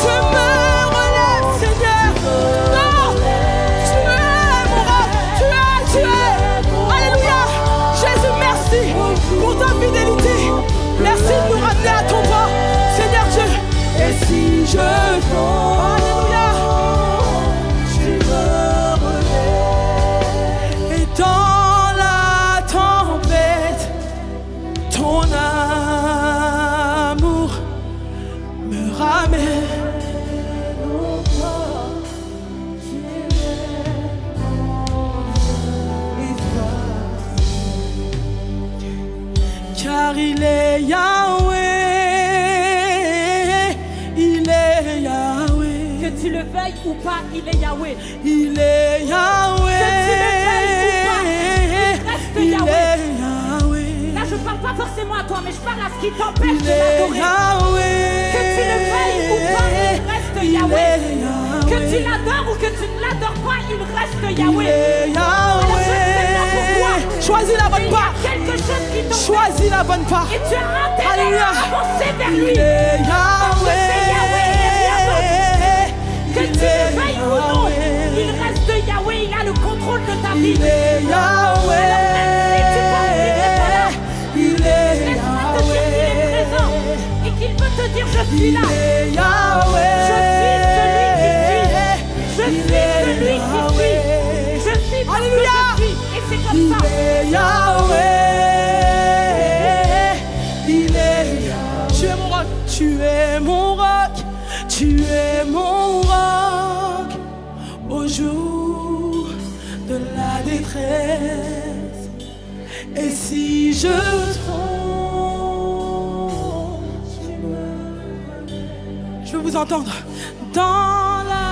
tu me relèves, Seigneur. Non, tu es mon roc. Tu es. Alléluia. Jésus, merci pour ta fidélité. Merci de nous ramener à ton bord, Seigneur Dieu. Et si je tombe, alléluia, tu me relèves. Et dans la tempête, ton amour me ramène. Car il est Yahweh, il est Yahweh. Que tu le veuilles ou pas, il est Yahweh. Il est Yahweh. Que tu le veuilles ou pas, il reste Il Yahweh. est Yahweh. Là, je parle pas forcément à toi, mais je parle à ce qui t'empêche Il de est l'adorer. Yahweh. Que tu le veuilles ou pas, il reste Il Yahweh. est Yahweh. Que tu l'adores ou que tu ne l'adores pas, il reste Il Yahweh. est Alors, je sais là pour toi. Yahweh. Choisis la bonne Il y a part. quelque chose qui t'empêche. Choisis la bonne part. Et tu as intérêt Alléluia. à avancer vers lui. Il est Yahweh. Que tu le veuilles ou non, il reste Yahweh, il a le contrôle de ta vie. Il est Yahweh. Il est Laisse-moi te dire qu'il est présent et qu'il veut te dire je suis là. Il est Yahweh. Je suis celui qui suis. Je suis celui qui suis. Je suis parce que Alléluia. je suis. Et c'est comme ça. Il est Yahweh. Il est Yahweh. Tu es mon roc. Tu es mon roc. Tu es mon roc au jour de la détresse. Et si je tombe, je veux vous entendre dans la.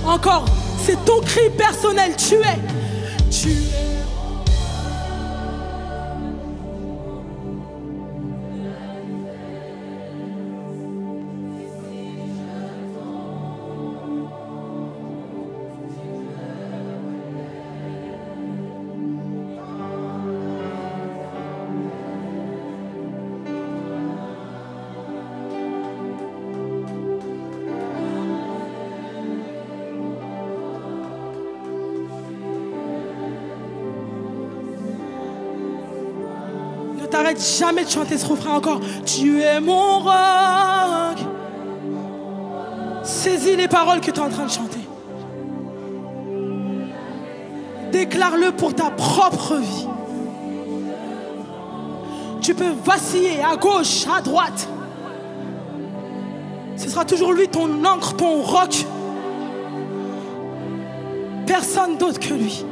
Encore, c'est ton cri personnel. Tu es. T'arrêtes jamais de chanter ce refrain encore. Tu es mon roc. Saisis les paroles que tu es en train de chanter. Déclare-le pour ta propre vie. Tu peux vaciller à gauche, à droite. Ce sera toujours lui ton ancre, ton roc. Personne d'autre que lui.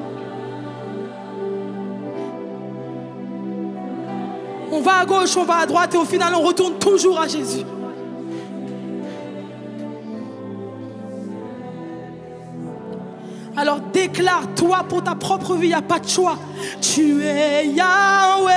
On va à gauche, on va à droite et au final on retourne toujours à Jésus. Alors déclare-toi pour ta propre vie, il n'y a pas de choix. Tu es Yahweh.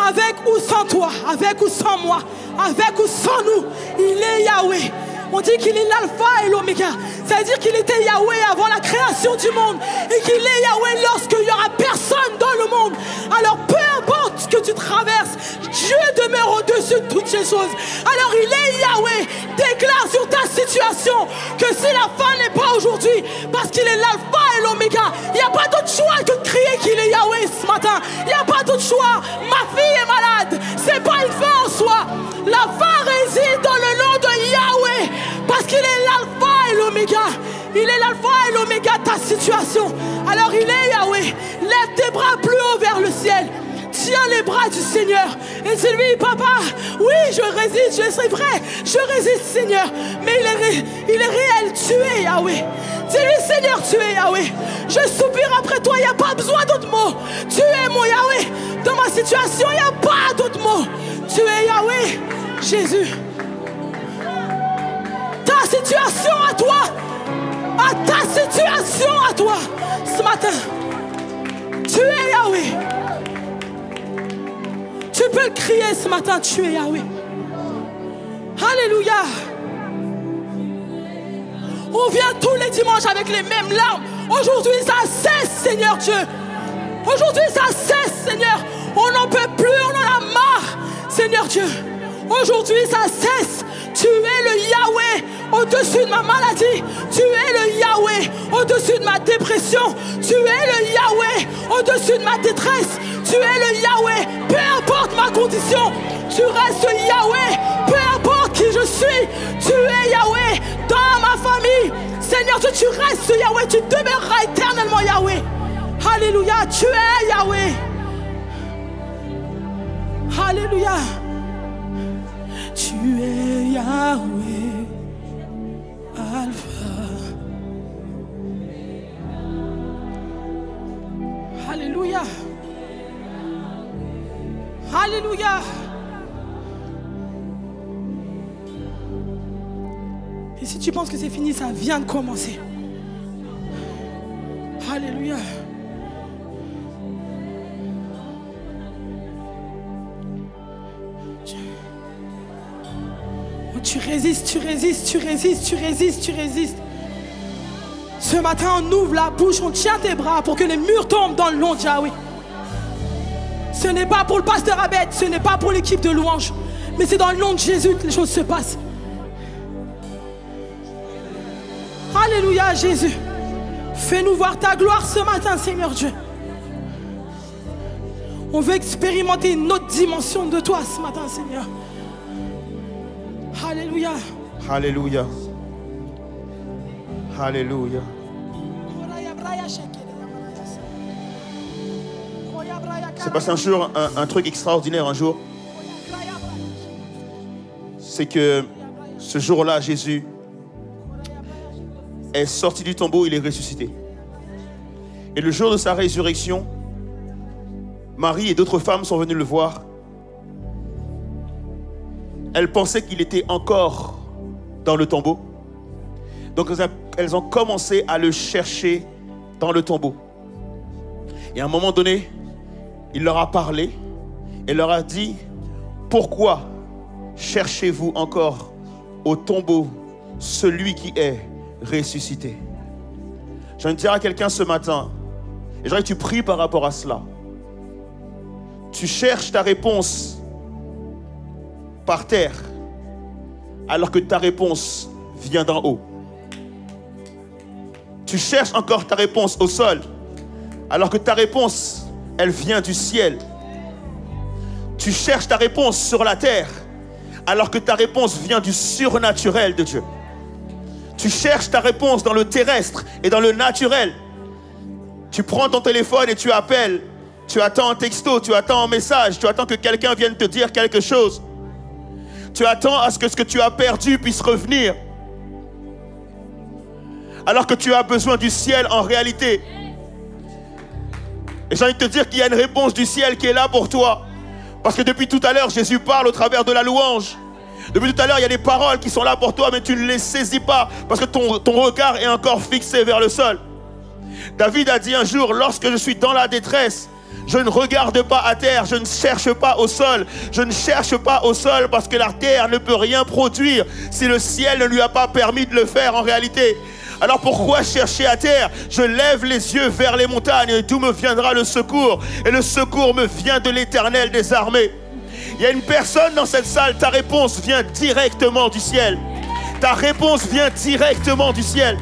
avec ou sans toi, avec ou sans moi, avec ou sans nous, il est Yahweh. On dit qu'il est l'alpha et l'oméga. C'est-à-dire qu'il était Yahweh avant la création du monde et qu'il est Yahweh lorsqu'il n'y aura personne dans le monde. Alors peu importe ce que tu traverses, Dieu demeure au-dessus de toutes ces choses. Alors il est Yahweh. Déclare sur ta situation que si la fin n'est pas aujourd'hui, parce qu'il est l'alpha et l'oméga, il n'y a pas d'autre choix que de crier qu'il est Yahweh ce matin. Il n'y a pas d'autre choix. Ma fille est malade. C'est pas une fin en soi. La fin réside dans le nom de Yahweh. Parce qu'il est l'alpha et l'oméga. Il est l'alpha et l'oméga de ta situation. Alors il est Yahweh. Lève tes bras plus haut vers le ciel. Tiens les bras du Seigneur. Et c'est lui, papa. Oui, je résiste, c'est vrai. Je résiste, Seigneur. Mais il est réel. Tu es Yahweh. Dis-lui, Seigneur, tu es Yahweh. Je soupire après toi. Il n'y a pas besoin d'autres mots. Tu es mon Yahweh. Dans ma situation, il n'y a pas d'autres mots. Tu es Yahweh. Jésus. Ta situation à toi, à ta situation à toi, ce matin, tu es Yahweh. Tu peux le crier ce matin, tu es Yahweh. Alléluia. On vient tous les dimanches avec les mêmes larmes. Aujourd'hui, ça cesse, Seigneur Dieu. Aujourd'hui, ça cesse, Seigneur. On n'en peut plus, on en a marre, Seigneur Dieu. Aujourd'hui, ça cesse. Tu es le Yahweh au-dessus de ma maladie. Tu es le Yahweh au-dessus de ma dépression. Tu es le Yahweh au-dessus de ma détresse. Tu es le Yahweh. Peu importe ma condition, tu restes Yahweh. Peu importe qui je suis, tu es Yahweh. Dans ma famille, Seigneur Dieu, tu restes Yahweh. Tu demeureras éternellement Yahweh. Alléluia, tu es Yahweh. Alléluia. Tu es Yahweh, Alpha. Alléluia. Alléluia. Et si tu penses que c'est fini, ça vient de commencer. Alléluia. Tu résistes, tu résistes, tu résistes, tu résistes, tu résistes. Ce matin, on ouvre la bouche, on tient tes bras pour que les murs tombent dans le nom de Yahweh. Ce n'est pas pour le pasteur Abed, ce n'est pas pour l'équipe de louange, mais c'est dans le nom de Jésus que les choses se passent. Alléluia, Jésus. Fais-nous voir ta gloire ce matin, Seigneur Dieu. On veut expérimenter une autre dimension de toi ce matin, Seigneur. Alléluia. Alléluia. Alléluia. C'est passé un jour, un truc extraordinaire un jour. C'est que ce jour-là, Jésus est sorti du tombeau, il est ressuscité. Et le jour de sa résurrection, Marie et d'autres femmes sont venues le voir. Elles pensaient qu'il était encore dans le tombeau. Donc elles ont commencé à le chercher dans le tombeau. Et à un moment donné, il leur a parlé et leur a dit: pourquoi cherchez-vous encore au tombeau celui qui est ressuscité? J'ai envie de dire à quelqu'un ce matin, et j'aimerais que tu pries par rapport à cela. Tu cherches ta réponse par terre, alors que ta réponse vient d'en haut. Tu cherches encore ta réponse au sol, alors que ta réponse, elle vient du ciel. Tu cherches ta réponse sur la terre, alors que ta réponse vient du surnaturel de Dieu. Tu cherches ta réponse dans le terrestre et dans le naturel. Tu prends ton téléphone et tu appelles. Tu attends un texto, tu attends un message, tu attends que quelqu'un vienne te dire quelque chose. Tu attends à ce que tu as perdu puisse revenir. Alors que tu as besoin du ciel en réalité. Et j'ai envie de te dire qu'il y a une réponse du ciel qui est là pour toi. Parce que depuis tout à l'heure, Jésus parle au travers de la louange. Depuis tout à l'heure, il y a des paroles qui sont là pour toi, mais tu ne les saisis pas. Parce que ton regard est encore fixé vers le sol. David a dit un jour: lorsque je suis dans la détresse, Je ne regarde pas à terre, je ne cherche pas au sol. Je ne cherche pas au sol parce que la terre ne peut rien produire si le ciel ne lui a pas permis de le faire en réalité. Alors pourquoi chercher à terre? Je lève les yeux vers les montagnes et d'où me viendra le secours? Et le secours me vient de l'Éternel des armées. Il y a une personne dans cette salle, ta réponse vient directement du ciel. Ta réponse vient directement du ciel.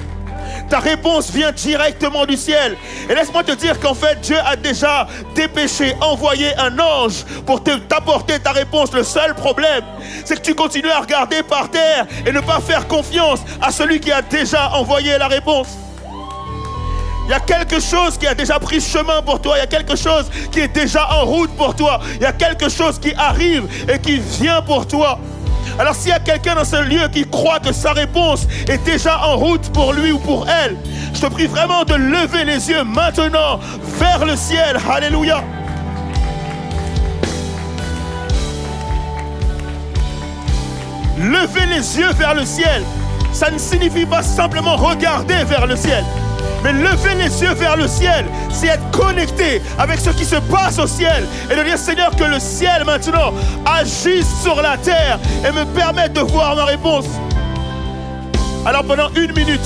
Ta réponse vient directement du ciel. Et laisse-moi te dire qu'en fait, Dieu a déjà dépêché, envoyé un ange pour t'apporter ta réponse. Le seul problème, c'est que tu continues à regarder par terre et ne pas faire confiance à celui qui a déjà envoyé la réponse. Il y a quelque chose qui a déjà pris chemin pour toi. Il y a quelque chose qui est déjà en route pour toi. Il y a quelque chose qui arrive et qui vient pour toi. Alors s'il y a quelqu'un dans ce lieu qui croit que sa réponse est déjà en route pour lui ou pour elle, je te prie vraiment de lever les yeux maintenant vers le ciel. Alléluia. Lever les yeux vers le ciel, ça ne signifie pas simplement regarder vers le ciel. Mais lever les yeux vers le ciel, c'est être connecté avec ce qui se passe au ciel. Et de dire, Seigneur, que le ciel maintenant agisse sur la terre et me permette de voir ma réponse. Alors pendant 1 minute,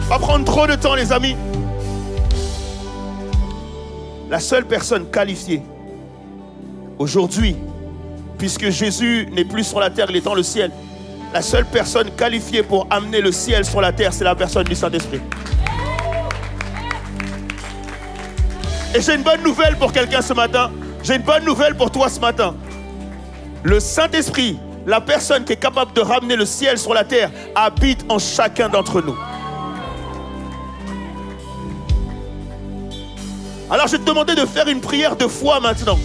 pas prendre trop de temps les amis. La seule personne qualifiée aujourd'hui, puisque Jésus n'est plus sur la terre, il est dans le ciel. La seule personne qualifiée pour amener le ciel sur la terre, c'est la personne du Saint-Esprit. Et j'ai une bonne nouvelle pour quelqu'un ce matin. J'ai une bonne nouvelle pour toi ce matin. Le Saint-Esprit, la personne qui est capable de ramener le ciel sur la terre, habite en chacun d'entre nous. Alors je vais te demander de faire une prière de foi maintenant.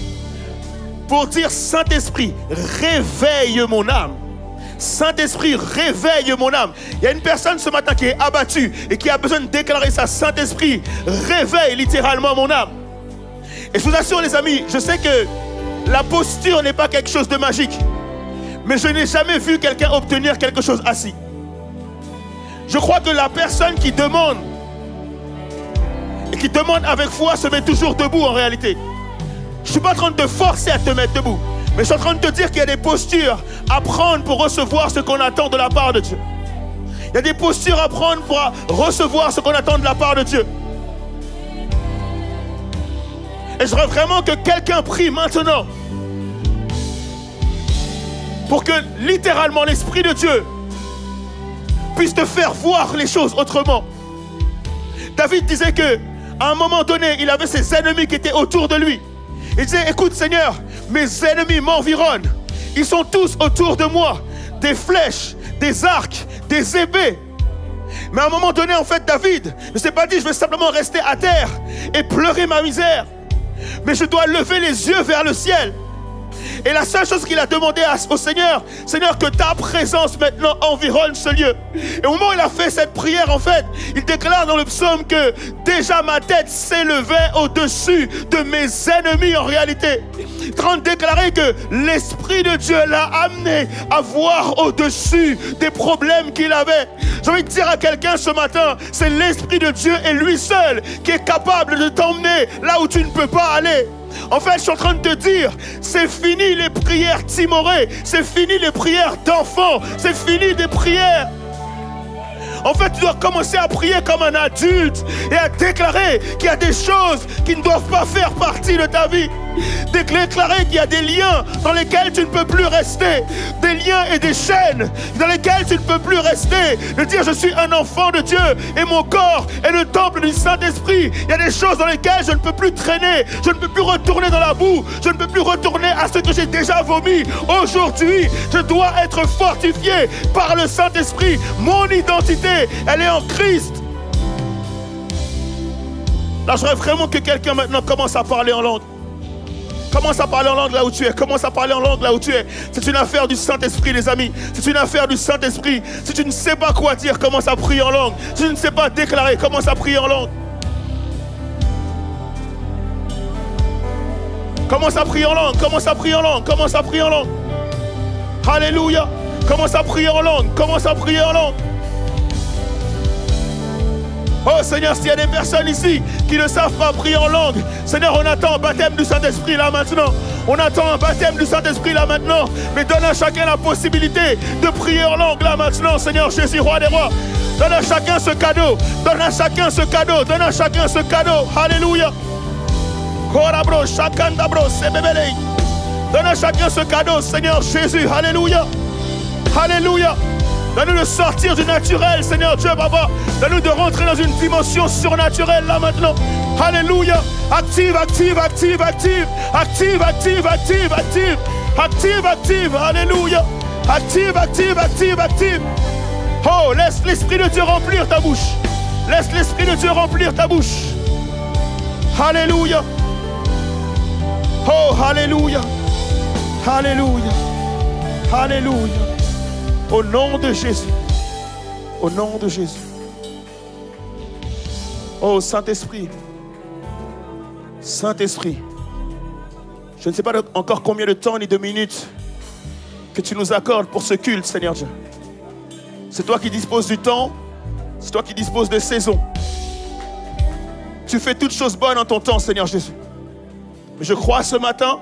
Pour dire, Saint-Esprit, réveille mon âme. Saint-Esprit, réveille mon âme. Il y a une personne ce matin qui est abattue et qui a besoin de déclarer ça. Saint-Esprit, réveille littéralement mon âme. Et je vous assure les amis, je sais que la posture n'est pas quelque chose de magique, mais je n'ai jamais vu quelqu'un obtenir quelque chose assis. Je crois que la personne qui demande et qui demande avec foi se met toujours debout en réalité. Je ne suis pas en train de te forcer à te mettre debout, mais je suis en train de te dire qu'il y a des postures à prendre pour recevoir ce qu'on attend de la part de Dieu. Il y a des postures à prendre pour recevoir ce qu'on attend de la part de Dieu. Et je voudrais vraiment que quelqu'un prie maintenant pour que littéralement l'Esprit de Dieu puisse te faire voir les choses autrement. David disait que à un moment donné, il avait ses ennemis qui étaient autour de lui. Il disait, écoute Seigneur, mes ennemis m'environnent. Ils sont tous autour de moi. Des flèches, des arcs, des épées. Mais à un moment donné, en fait, David ne s'est pas dit, je vais simplement rester à terre et pleurer ma misère. Mais je dois lever les yeux vers le ciel. Et la seule chose qu'il a demandé au Seigneur, Seigneur, que ta présence maintenant environne ce lieu. Et au moment où il a fait cette prière, en fait, il déclare dans le psaume que déjà ma tête s'élevait au-dessus de mes ennemis en réalité. Il est en train de déclarer que l'Esprit de Dieu l'a amené à voir au-dessus des problèmes qu'il avait. J'ai envie de dire à quelqu'un ce matin, c'est l'Esprit de Dieu et lui seul qui est capable de t'emmener là où tu ne peux pas aller. En fait, je suis en train de te dire, c'est fini les prières timorées, c'est fini les prières d'enfants, c'est fini des prières. En fait, tu dois commencer à prier comme un adulte et à déclarer qu'il y a des choses qui ne doivent pas faire partie de ta vie. Déclarer qu'il y a des liens dans lesquels tu ne peux plus rester, des liens et des chaînes dans lesquels tu ne peux plus rester. De dire, je suis un enfant de Dieu et mon corps est le temple du Saint-Esprit. Il y a des choses dans lesquelles je ne peux plus traîner, je ne peux plus retourner dans la boue, je ne peux plus retourner à ce que j'ai déjà vomi. Aujourd'hui, je dois être fortifié par le Saint-Esprit. Mon identité, elle est en Christ. Là, je voudrais vraiment que quelqu'un maintenant commence à parler en langue. Commence à parler en langue là où tu es. Commence à parler en langue là où tu es. C'est une affaire du Saint-Esprit, les amis. C'est une affaire du Saint-Esprit. Si tu ne sais pas quoi dire, commence à prier en langue. Si tu ne sais pas déclarer, commence à prier en langue. Commence à prier en langue. Commence à prier en langue. Commence à prier en langue. Alléluia. Commence à prier en langue. Commence à prier en langue. Oh Seigneur, s'il y a des personnes ici qui ne savent pas prier en langue, Seigneur, on attend un baptême du Saint-Esprit là maintenant. On attend un baptême du Saint-Esprit là maintenant. Mais donne à chacun la possibilité de prier en langue là maintenant, Seigneur Jésus, roi des rois. Donne à chacun ce cadeau. Donne à chacun ce cadeau. Donne à chacun ce cadeau. Alléluia. Donne à chacun ce cadeau, Seigneur Jésus. Alléluia. Alléluia. Donne-nous de sortir du naturel, Seigneur Dieu, Papa. Donne-nous de rentrer dans une dimension surnaturelle là maintenant. Alléluia. Active, active, active, active. Active, active, active, active. Active, active. Alléluia. Active, active, active, active. Oh, laisse l'Esprit de Dieu remplir ta bouche. Laisse l'Esprit de Dieu remplir ta bouche. Alléluia. Oh, alléluia. Alléluia. Alléluia. Au nom de Jésus. Au nom de Jésus. Oh, Saint-Esprit. Saint-Esprit. Je ne sais pas encore combien de temps ni de minutes que tu nous accordes pour ce culte, Seigneur Dieu. C'est toi qui disposes du temps. C'est toi qui disposes des saisons. Tu fais toutes choses bonnes en ton temps, Seigneur Jésus. Mais je crois ce matin,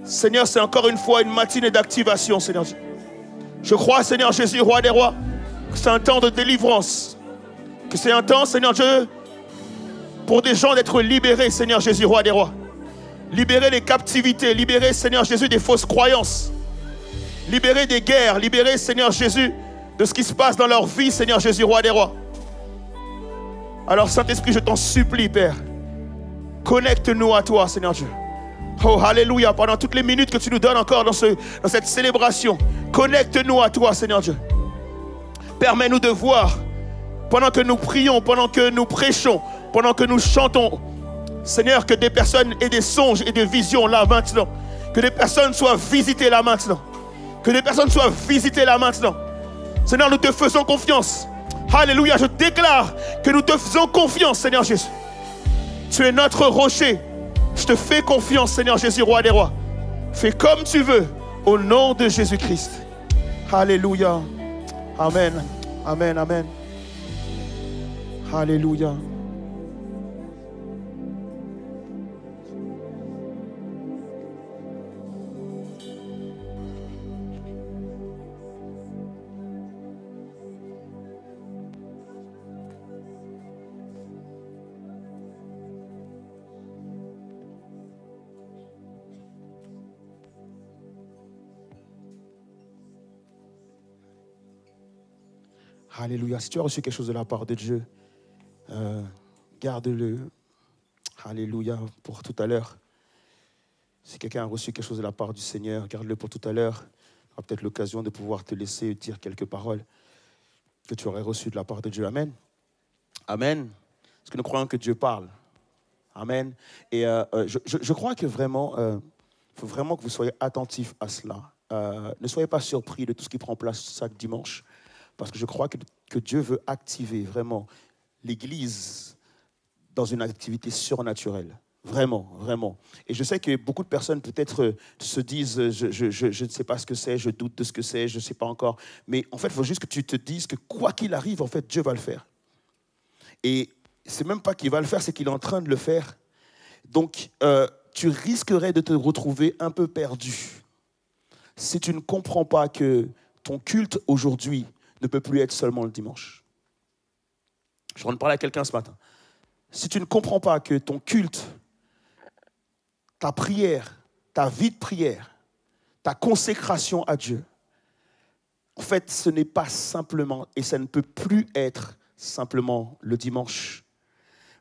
Seigneur, c'est encore une fois une matinée d'activation, Seigneur Dieu. Je crois, Seigneur Jésus, roi des rois, que c'est un temps de délivrance. Que c'est un temps, Seigneur Dieu, pour des gens d'être libérés, Seigneur Jésus, roi des rois. Libérer les captivités, libérer, Seigneur Jésus, des fausses croyances. Libérer des guerres, libérer, Seigneur Jésus, de ce qui se passe dans leur vie, Seigneur Jésus, roi des rois. Alors, Saint-Esprit, je t'en supplie, Père, connecte-nous à toi, Seigneur Dieu. Oh, alléluia, pendant toutes les minutes que tu nous donnes encore dans cette célébration, connecte-nous à toi, Seigneur Dieu. Permets-nous de voir, pendant que nous prions, pendant que nous prêchons, pendant que nous chantons, Seigneur, que des personnes aient des songes et des visions là maintenant. Que des personnes soient visitées là maintenant. Que des personnes soient visitées là maintenant. Seigneur, nous te faisons confiance. Alléluia, je déclare que nous te faisons confiance, Seigneur Jésus. Tu es notre rocher. Je te fais confiance, Seigneur Jésus, roi des rois. Fais comme tu veux, au nom de Jésus-Christ. Alléluia. Amen. Amen, amen. Alléluia. Alléluia. Si tu as reçu quelque chose de la part de Dieu, garde-le. Alléluia. Pour tout à l'heure. Si quelqu'un a reçu quelque chose de la part du Seigneur, garde-le pour tout à l'heure. Tu auras peut-être l'occasion de pouvoir te laisser dire quelques paroles que tu aurais reçues de la part de Dieu. Amen. Amen. Parce que nous croyons que Dieu parle. Amen. Et je crois que vraiment, il faut vraiment que vous soyez attentifs à cela. Ne soyez pas surpris de tout ce qui prend place chaque dimanche. Parce que je crois que Dieu veut activer vraiment l'Église dans une activité surnaturelle. Vraiment, vraiment. Et je sais que beaucoup de personnes peut-être se disent je ne sais pas ce que c'est, je doute de ce que c'est, je ne sais pas encore. Mais en fait, il faut juste que tu te dises que quoi qu'il arrive, en fait, Dieu va le faire. Et c'est même pas qu'il va le faire, c'est qu'il est en train de le faire. Donc, tu risquerais de te retrouver un peu perdu si tu ne comprends pas que ton culte aujourd'hui ne peut plus être seulement le dimanche. Je viens de parler à quelqu'un ce matin. Si tu ne comprends pas que ton culte, ta prière, ta vie de prière, ta consécration à Dieu, en fait, ce n'est pas simplement, et ça ne peut plus être simplement le dimanche.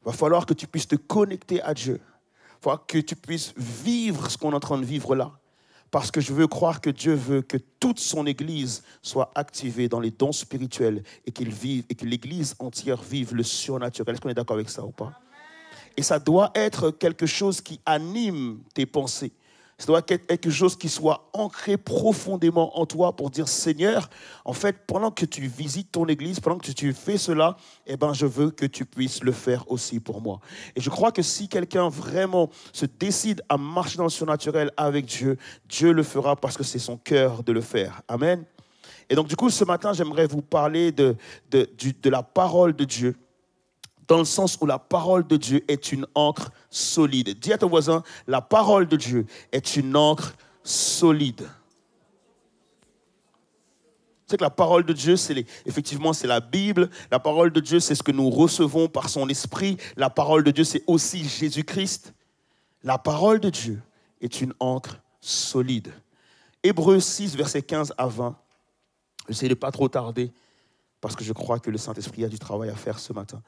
Il va falloir que tu puisses te connecter à Dieu. Il va falloir que tu puisses vivre ce qu'on est en train de vivre là. Parce que je veux croire que Dieu veut que toute son Église soit activée dans les dons spirituels et qu'il vive, et que l'Église entière vive le surnaturel. Est-ce qu'on est d'accord avec ça ou pas? Et ça doit être quelque chose qui anime tes pensées. Ça doit être quelque chose qui soit ancré profondément en toi pour dire, Seigneur, en fait, pendant que tu visites ton Église, pendant que tu fais cela, eh ben, je veux que tu puisses le faire aussi pour moi. Et je crois que si quelqu'un vraiment se décide à marcher dans le surnaturel avec Dieu, Dieu le fera parce que c'est son cœur de le faire. Amen. Et donc, du coup, ce matin, j'aimerais vous parler de la parole de Dieu. dans le sens où la parole de Dieu est une ancre solide. Dis à ton voisin, la parole de Dieu est une ancre solide. C'est que la parole de Dieu, effectivement, c'est la Bible. La parole de Dieu, c'est ce que nous recevons par son esprit. La parole de Dieu, c'est aussi Jésus-Christ. La parole de Dieu est une ancre solide. Hébreux 6, versets 15 à 20. J'essaie de ne pas trop tarder parce que je crois que le Saint-Esprit a du travail à faire ce matin.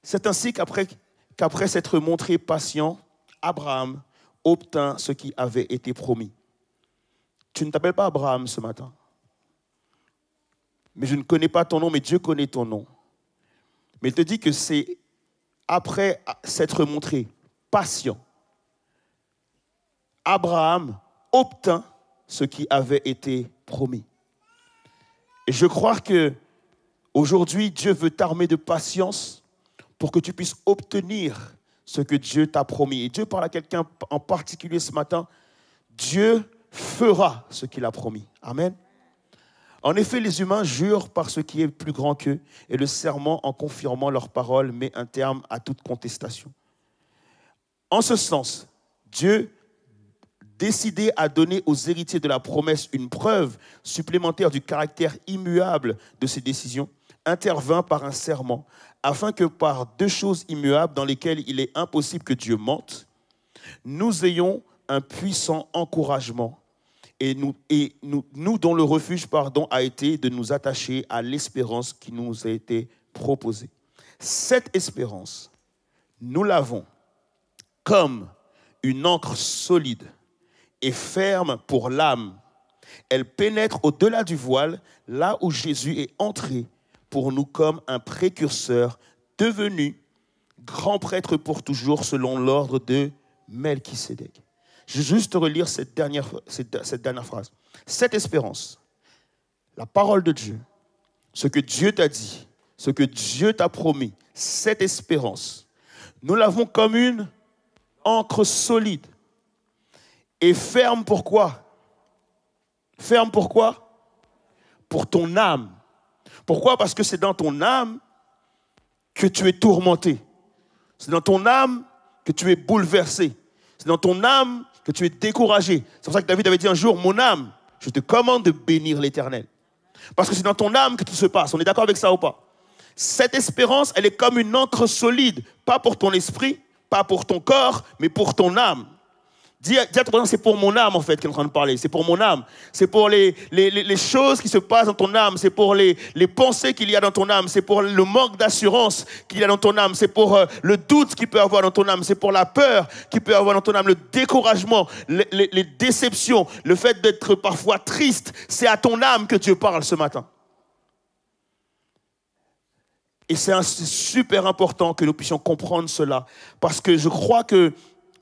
C'est ainsi qu'après s'être montré patient, Abraham obtint ce qui avait été promis. Tu ne t'appelles pas Abraham ce matin. Mais je ne connais pas ton nom, mais Dieu connaît ton nom. Mais il te dit que c'est après s'être montré patient, Abraham obtint ce qui avait été promis. Et je crois que aujourd'hui, Dieu veut t'armer de patience pour que tu puisses obtenir ce que Dieu t'a promis. Et Dieu parle à quelqu'un en particulier ce matin. Dieu fera ce qu'il a promis. Amen. En effet, les humains jurent par ce qui est plus grand qu'eux, et le serment, en confirmant leur parole, met un terme à toute contestation. En ce sens, Dieu, décidé à donner aux héritiers de la promesse une preuve supplémentaire du caractère immuable de ses décisions, intervint par un serment, afin que par deux choses immuables dans lesquelles il est impossible que Dieu mente, nous ayons un puissant encouragement, et nous dont le refuge a été de nous attacher à l'espérance qui nous a été proposée. Cette espérance, nous l'avons comme une ancre solide et ferme pour l'âme. Elle pénètre au-delà du voile, là où Jésus est entré pour nous comme un précurseur devenu grand prêtre pour toujours selon l'ordre de Melchisédek. Je vais juste relire cette dernière phrase. Cette espérance, la parole de Dieu, ce que Dieu t'a dit, ce que Dieu t'a promis, cette espérance, nous l'avons comme une ancre solide et ferme. Pourquoi? Ferme pourquoi? Pour ton âme. Pourquoi? Parce que c'est dans ton âme que tu es tourmenté. C'est dans ton âme que tu es bouleversé. C'est dans ton âme que tu es découragé. C'est pour ça que David avait dit un jour, mon âme, je te commande de bénir l'Éternel. Parce que c'est dans ton âme que tout se passe. On est d'accord avec ça ou pas? Cette espérance, elle est comme une ancre solide, pas pour ton esprit, pas pour ton corps, mais pour ton âme. Dis à ton voisin, c'est pour mon âme en fait qu'il est en train de parler. C'est pour mon âme. C'est pour les choses qui se passent dans ton âme. C'est pour les pensées qu'il y a dans ton âme. C'est pour le manque d'assurance qu'il y a dans ton âme. C'est pour le doute qu'il peut avoir dans ton âme. C'est pour la peur qu'il peut avoir dans ton âme. Le découragement, les déceptions, le fait d'être parfois triste. C'est à ton âme que Dieu parle ce matin. Et c'est super important que nous puissions comprendre cela. Parce que je crois que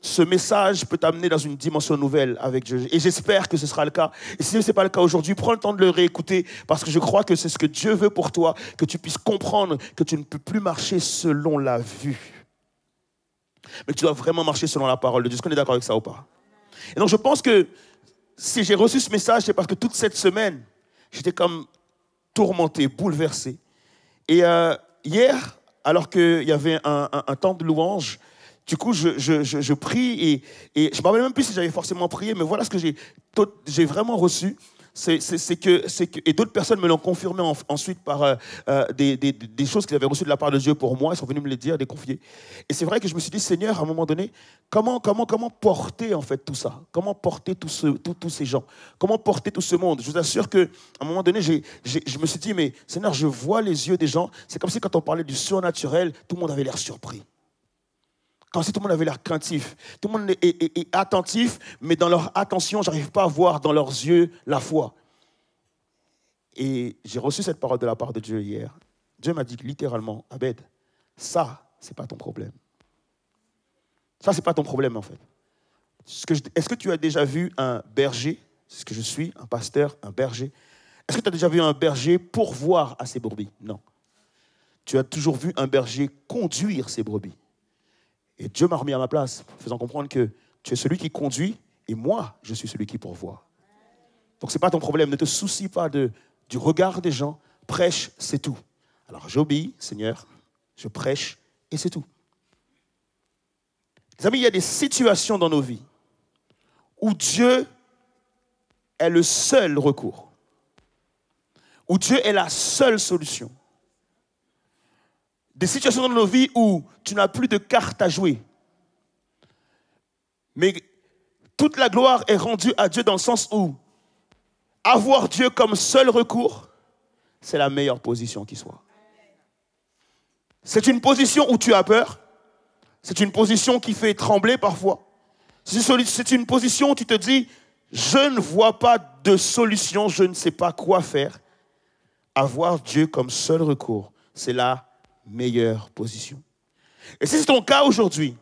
ce message peut t'amener dans une dimension nouvelle avec Dieu. Et j'espère que ce sera le cas. Et si ce n'est pas le cas aujourd'hui, prends le temps de le réécouter parce que je crois que c'est ce que Dieu veut pour toi, que tu puisses comprendre que tu ne peux plus marcher selon la vue. Mais que tu dois vraiment marcher selon la parole de Dieu. Est-ce qu'on est d'accord avec ça ou pas? Et donc je pense que si j'ai reçu ce message, c'est parce que toute cette semaine, j'étais comme tourmenté, bouleversé. Et hier, alors qu'il y avait un temps de louange, du coup, je prie et je ne me rappelle même plus si j'avais forcément prié, mais voilà ce que j'ai vraiment reçu. Et d'autres personnes me l'ont confirmé ensuite par des choses qu'ils avaient reçues de la part de Dieu pour moi. Ils sont venus me les dire, les confier. Et c'est vrai que je me suis dit, Seigneur, à un moment donné, comment porter en fait tout ça? Comment porter tous ces gens? Comment porter tout ce monde? Je vous assure qu'à un moment donné, je me suis dit, mais Seigneur, je vois les yeux des gens. C'est comme si quand on parlait du surnaturel, tout le monde avait l'air surpris. Quand si tout le monde avait l'air craintif, tout le monde est attentif, mais dans leur attention, je n'arrive pas à voir dans leurs yeux la foi. Et j'ai reçu cette parole de la part de Dieu hier. Dieu m'a dit littéralement, Abed, ça, ce n'est pas ton problème. Ça, ce n'est pas ton problème en fait. Est-ce que tu as déjà vu un berger, c'est ce que je suis, un pasteur, un berger? Est-ce que tu as déjà vu un berger pourvoir à ses brebis? Non. Tu as toujours vu un berger conduire ses brebis. Et Dieu m'a remis à ma place, faisant comprendre que tu es celui qui conduit et moi, je suis celui qui pourvoit. Donc, ce n'est pas ton problème. Ne te soucie pas du regard des gens. Prêche, c'est tout. Alors, j'obéis, Seigneur. Je prêche Et c'est tout. Les amis, il y a des situations dans nos vies où Dieu est le seul recours. Où Dieu est la seule solution. Des situations dans nos vies où tu n'as plus de cartes à jouer. Mais toute la gloire est rendue à Dieu dans le sens où avoir Dieu comme seul recours, c'est la meilleure position qui soit. C'est une position où tu as peur. C'est une position qui fait trembler parfois. C'est une position où tu te dis, je ne vois pas de solution, je ne sais pas quoi faire. Avoir Dieu comme seul recours, c'est la meilleure position. Et si c'est ton cas aujourd'hui,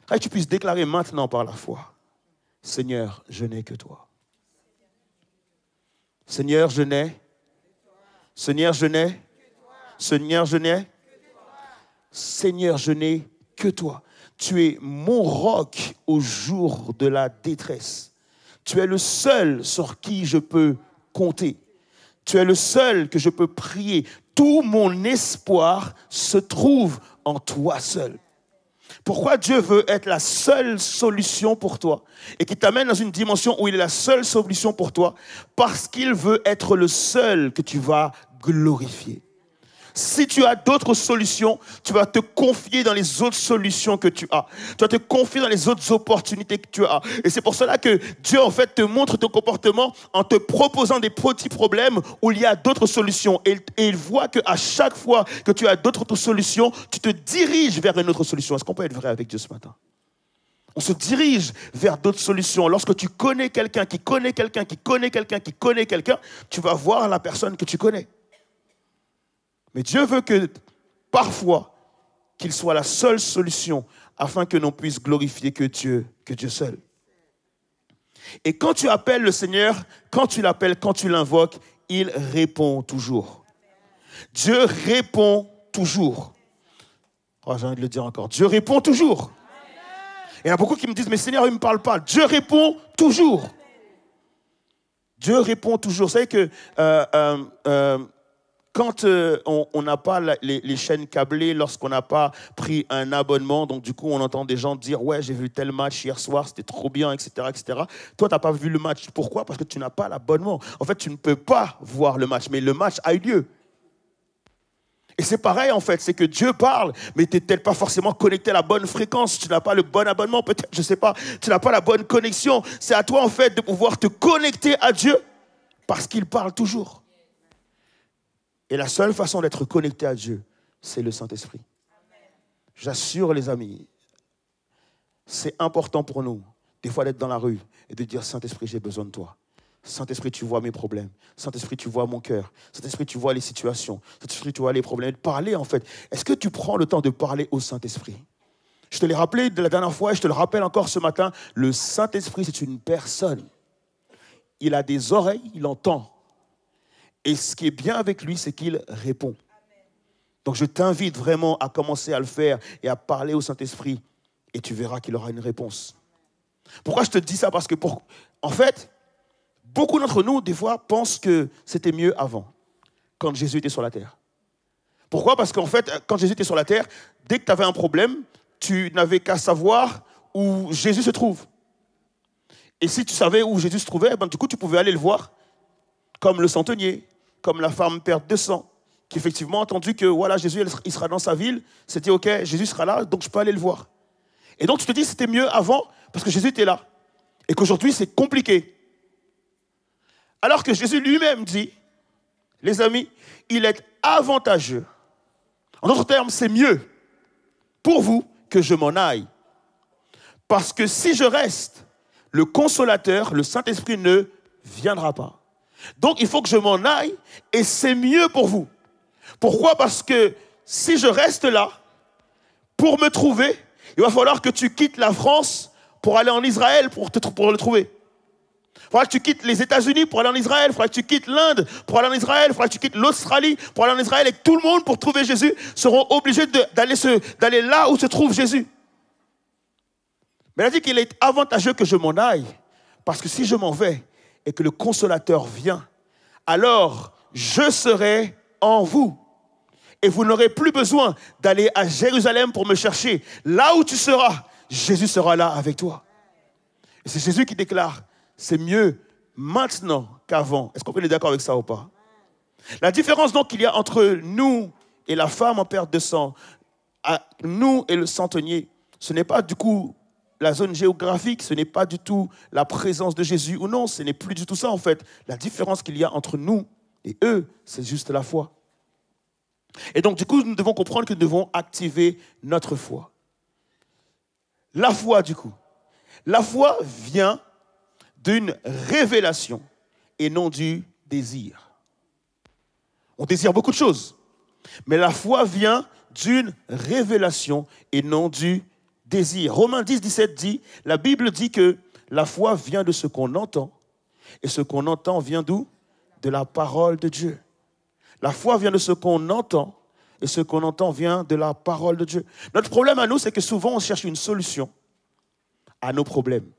que tu puisses déclarer maintenant par la foi, Seigneur, je n'ai que toi. Seigneur, je n'ai. Seigneur, je n'ai. Seigneur, je n'ai. Seigneur, je n'ai que toi. Tu es mon roc au jour de la détresse. Tu es le seul sur qui je peux compter. Tu es le seul que je peux prier. Tout mon espoir se trouve en toi seul. Pourquoi Dieu veut être la seule solution pour toi et qui t'amène dans une dimension où il est la seule solution pour toi? Parce qu'il veut être le seul que tu vas glorifier. Si tu as d'autres solutions, tu vas te confier dans les autres solutions que tu as. Tu vas te confier dans les autres opportunités que tu as. Et c'est pour cela que Dieu, en fait, te montre ton comportement en te proposant des petits problèmes où il y a d'autres solutions. Et il voit qu'à chaque fois que tu as d'autres solutions, tu te diriges vers une autre solution. Est-ce qu'on peut être vrai avec Dieu ce matin? On se dirige vers d'autres solutions. Lorsque tu connais quelqu'un qui connaît quelqu'un qui connaît quelqu'un qui connaît quelqu'un, tu vas voir la personne que tu connais. Mais Dieu veut que, parfois, qu'il soit la seule solution afin que l'on puisse glorifier que Dieu seul. Et quand tu appelles le Seigneur, quand tu l'appelles, quand tu l'invoques, il répond toujours. Dieu répond toujours. Oh, j'ai envie de le dire encore. Dieu répond toujours. Il y a beaucoup qui me disent, mais Seigneur, il ne me parle pas. Dieu répond toujours. Dieu répond toujours. Vous savez que quand on n'a pas les chaînes câblées, lorsqu'on n'a pas pris un abonnement, donc du coup on entend des gens dire « Ouais, j'ai vu tel match hier soir, c'était trop bien, etc. etc. » Toi, tu n'as pas vu le match. Pourquoi? Parce que tu n'as pas l'abonnement. En fait, tu ne peux pas voir le match, mais le match a eu lieu. Et c'est pareil en fait, c'est que Dieu parle, mais tu n'es peut-être pas forcément connecté à la bonne fréquence, tu n'as pas le bon abonnement, peut-être, je ne sais pas, tu n'as pas la bonne connexion. C'est à toi en fait de pouvoir te connecter à Dieu parce qu'il parle toujours. Et la seule façon d'être connecté à Dieu, c'est le Saint-Esprit. J'assure les amis, c'est important pour nous, des fois d'être dans la rue et de dire « Saint-Esprit, j'ai besoin de toi. Saint-Esprit, tu vois mes problèmes. Saint-Esprit, tu vois mon cœur. Saint-Esprit, tu vois les situations. Saint-Esprit, tu vois les problèmes. » De parler en fait. Est-ce que tu prends le temps de parler au Saint-Esprit? Je te l'ai rappelé de la dernière fois et je te le rappelle encore ce matin. Le Saint-Esprit, c'est une personne. Il a des oreilles, il entend. Et ce qui est bien avec lui, c'est qu'il répond. Donc je t'invite vraiment à commencer à le faire et à parler au Saint-Esprit. Et tu verras qu'il aura une réponse. Pourquoi je te dis ça? Parce que, en fait, beaucoup d'entre nous, des fois, pensent que c'était mieux avant, quand Jésus était sur la terre. Pourquoi? Parce qu'en fait, quand Jésus était sur la terre, dès que tu avais un problème, tu n'avais qu'à savoir où Jésus se trouve. Et si tu savais où Jésus se trouvait, du coup, tu pouvais aller le voir, comme le centenier, comme la femme perte de sang, qui effectivement a entendu que voilà, Jésus il sera dans sa ville, c'était OK, Jésus sera là, donc je peux aller le voir. Et donc tu te dis c'était mieux avant, parce que Jésus était là. Et qu'aujourd'hui c'est compliqué. Alors que Jésus lui-même dit, les amis, il est avantageux. En d'autres termes, c'est mieux pour vous que je m'en aille. Parce que si je reste, le consolateur, le Saint-Esprit ne viendra pas. Donc, il faut que je m'en aille et c'est mieux pour vous. Pourquoi? Parce que si je reste là, pour me trouver, il va falloir que tu quittes la France pour aller en Israël pour le trouver. Il faudra que tu quittes les États-Unis pour aller en Israël. Il faudra que tu quittes l'Inde pour aller en Israël. Il faudra que tu quittes l'Australie pour aller en Israël. Et tout le monde, pour trouver Jésus, seront obligés d'aller là où se trouve Jésus. Mais il a dit qu'il est avantageux que je m'en aille. Parce que si je m'en vais, et que le consolateur vient, alors je serai en vous. Et vous n'aurez plus besoin d'aller à Jérusalem pour me chercher. Là où tu seras, Jésus sera là avec toi. Et c'est Jésus qui déclare, c'est mieux maintenant qu'avant. Est-ce qu'on peut être d'accord avec ça ou pas? La différence donc qu'il y a entre nous et la femme en perte de sang, nous et le centenier, ce n'est pas du coup la zone géographique, ce n'est pas du tout la présence de Jésus ou non, ce n'est plus du tout ça en fait. La différence qu'il y a entre nous et eux, c'est juste la foi. Et donc du coup, nous devons comprendre que nous devons activer notre foi. La foi du coup. La foi vient d'une révélation et non du désir. On désire beaucoup de choses, mais la foi vient d'une révélation et non du désir. Romains 10, 17 dit, la Bible dit que la foi vient de ce qu'on entend, et ce qu'on entend vient d'où? De la parole de Dieu. La foi vient de ce qu'on entend, et ce qu'on entend vient de la parole de Dieu. Notre problème à nous, c'est que souvent on cherche une solution à nos problèmes.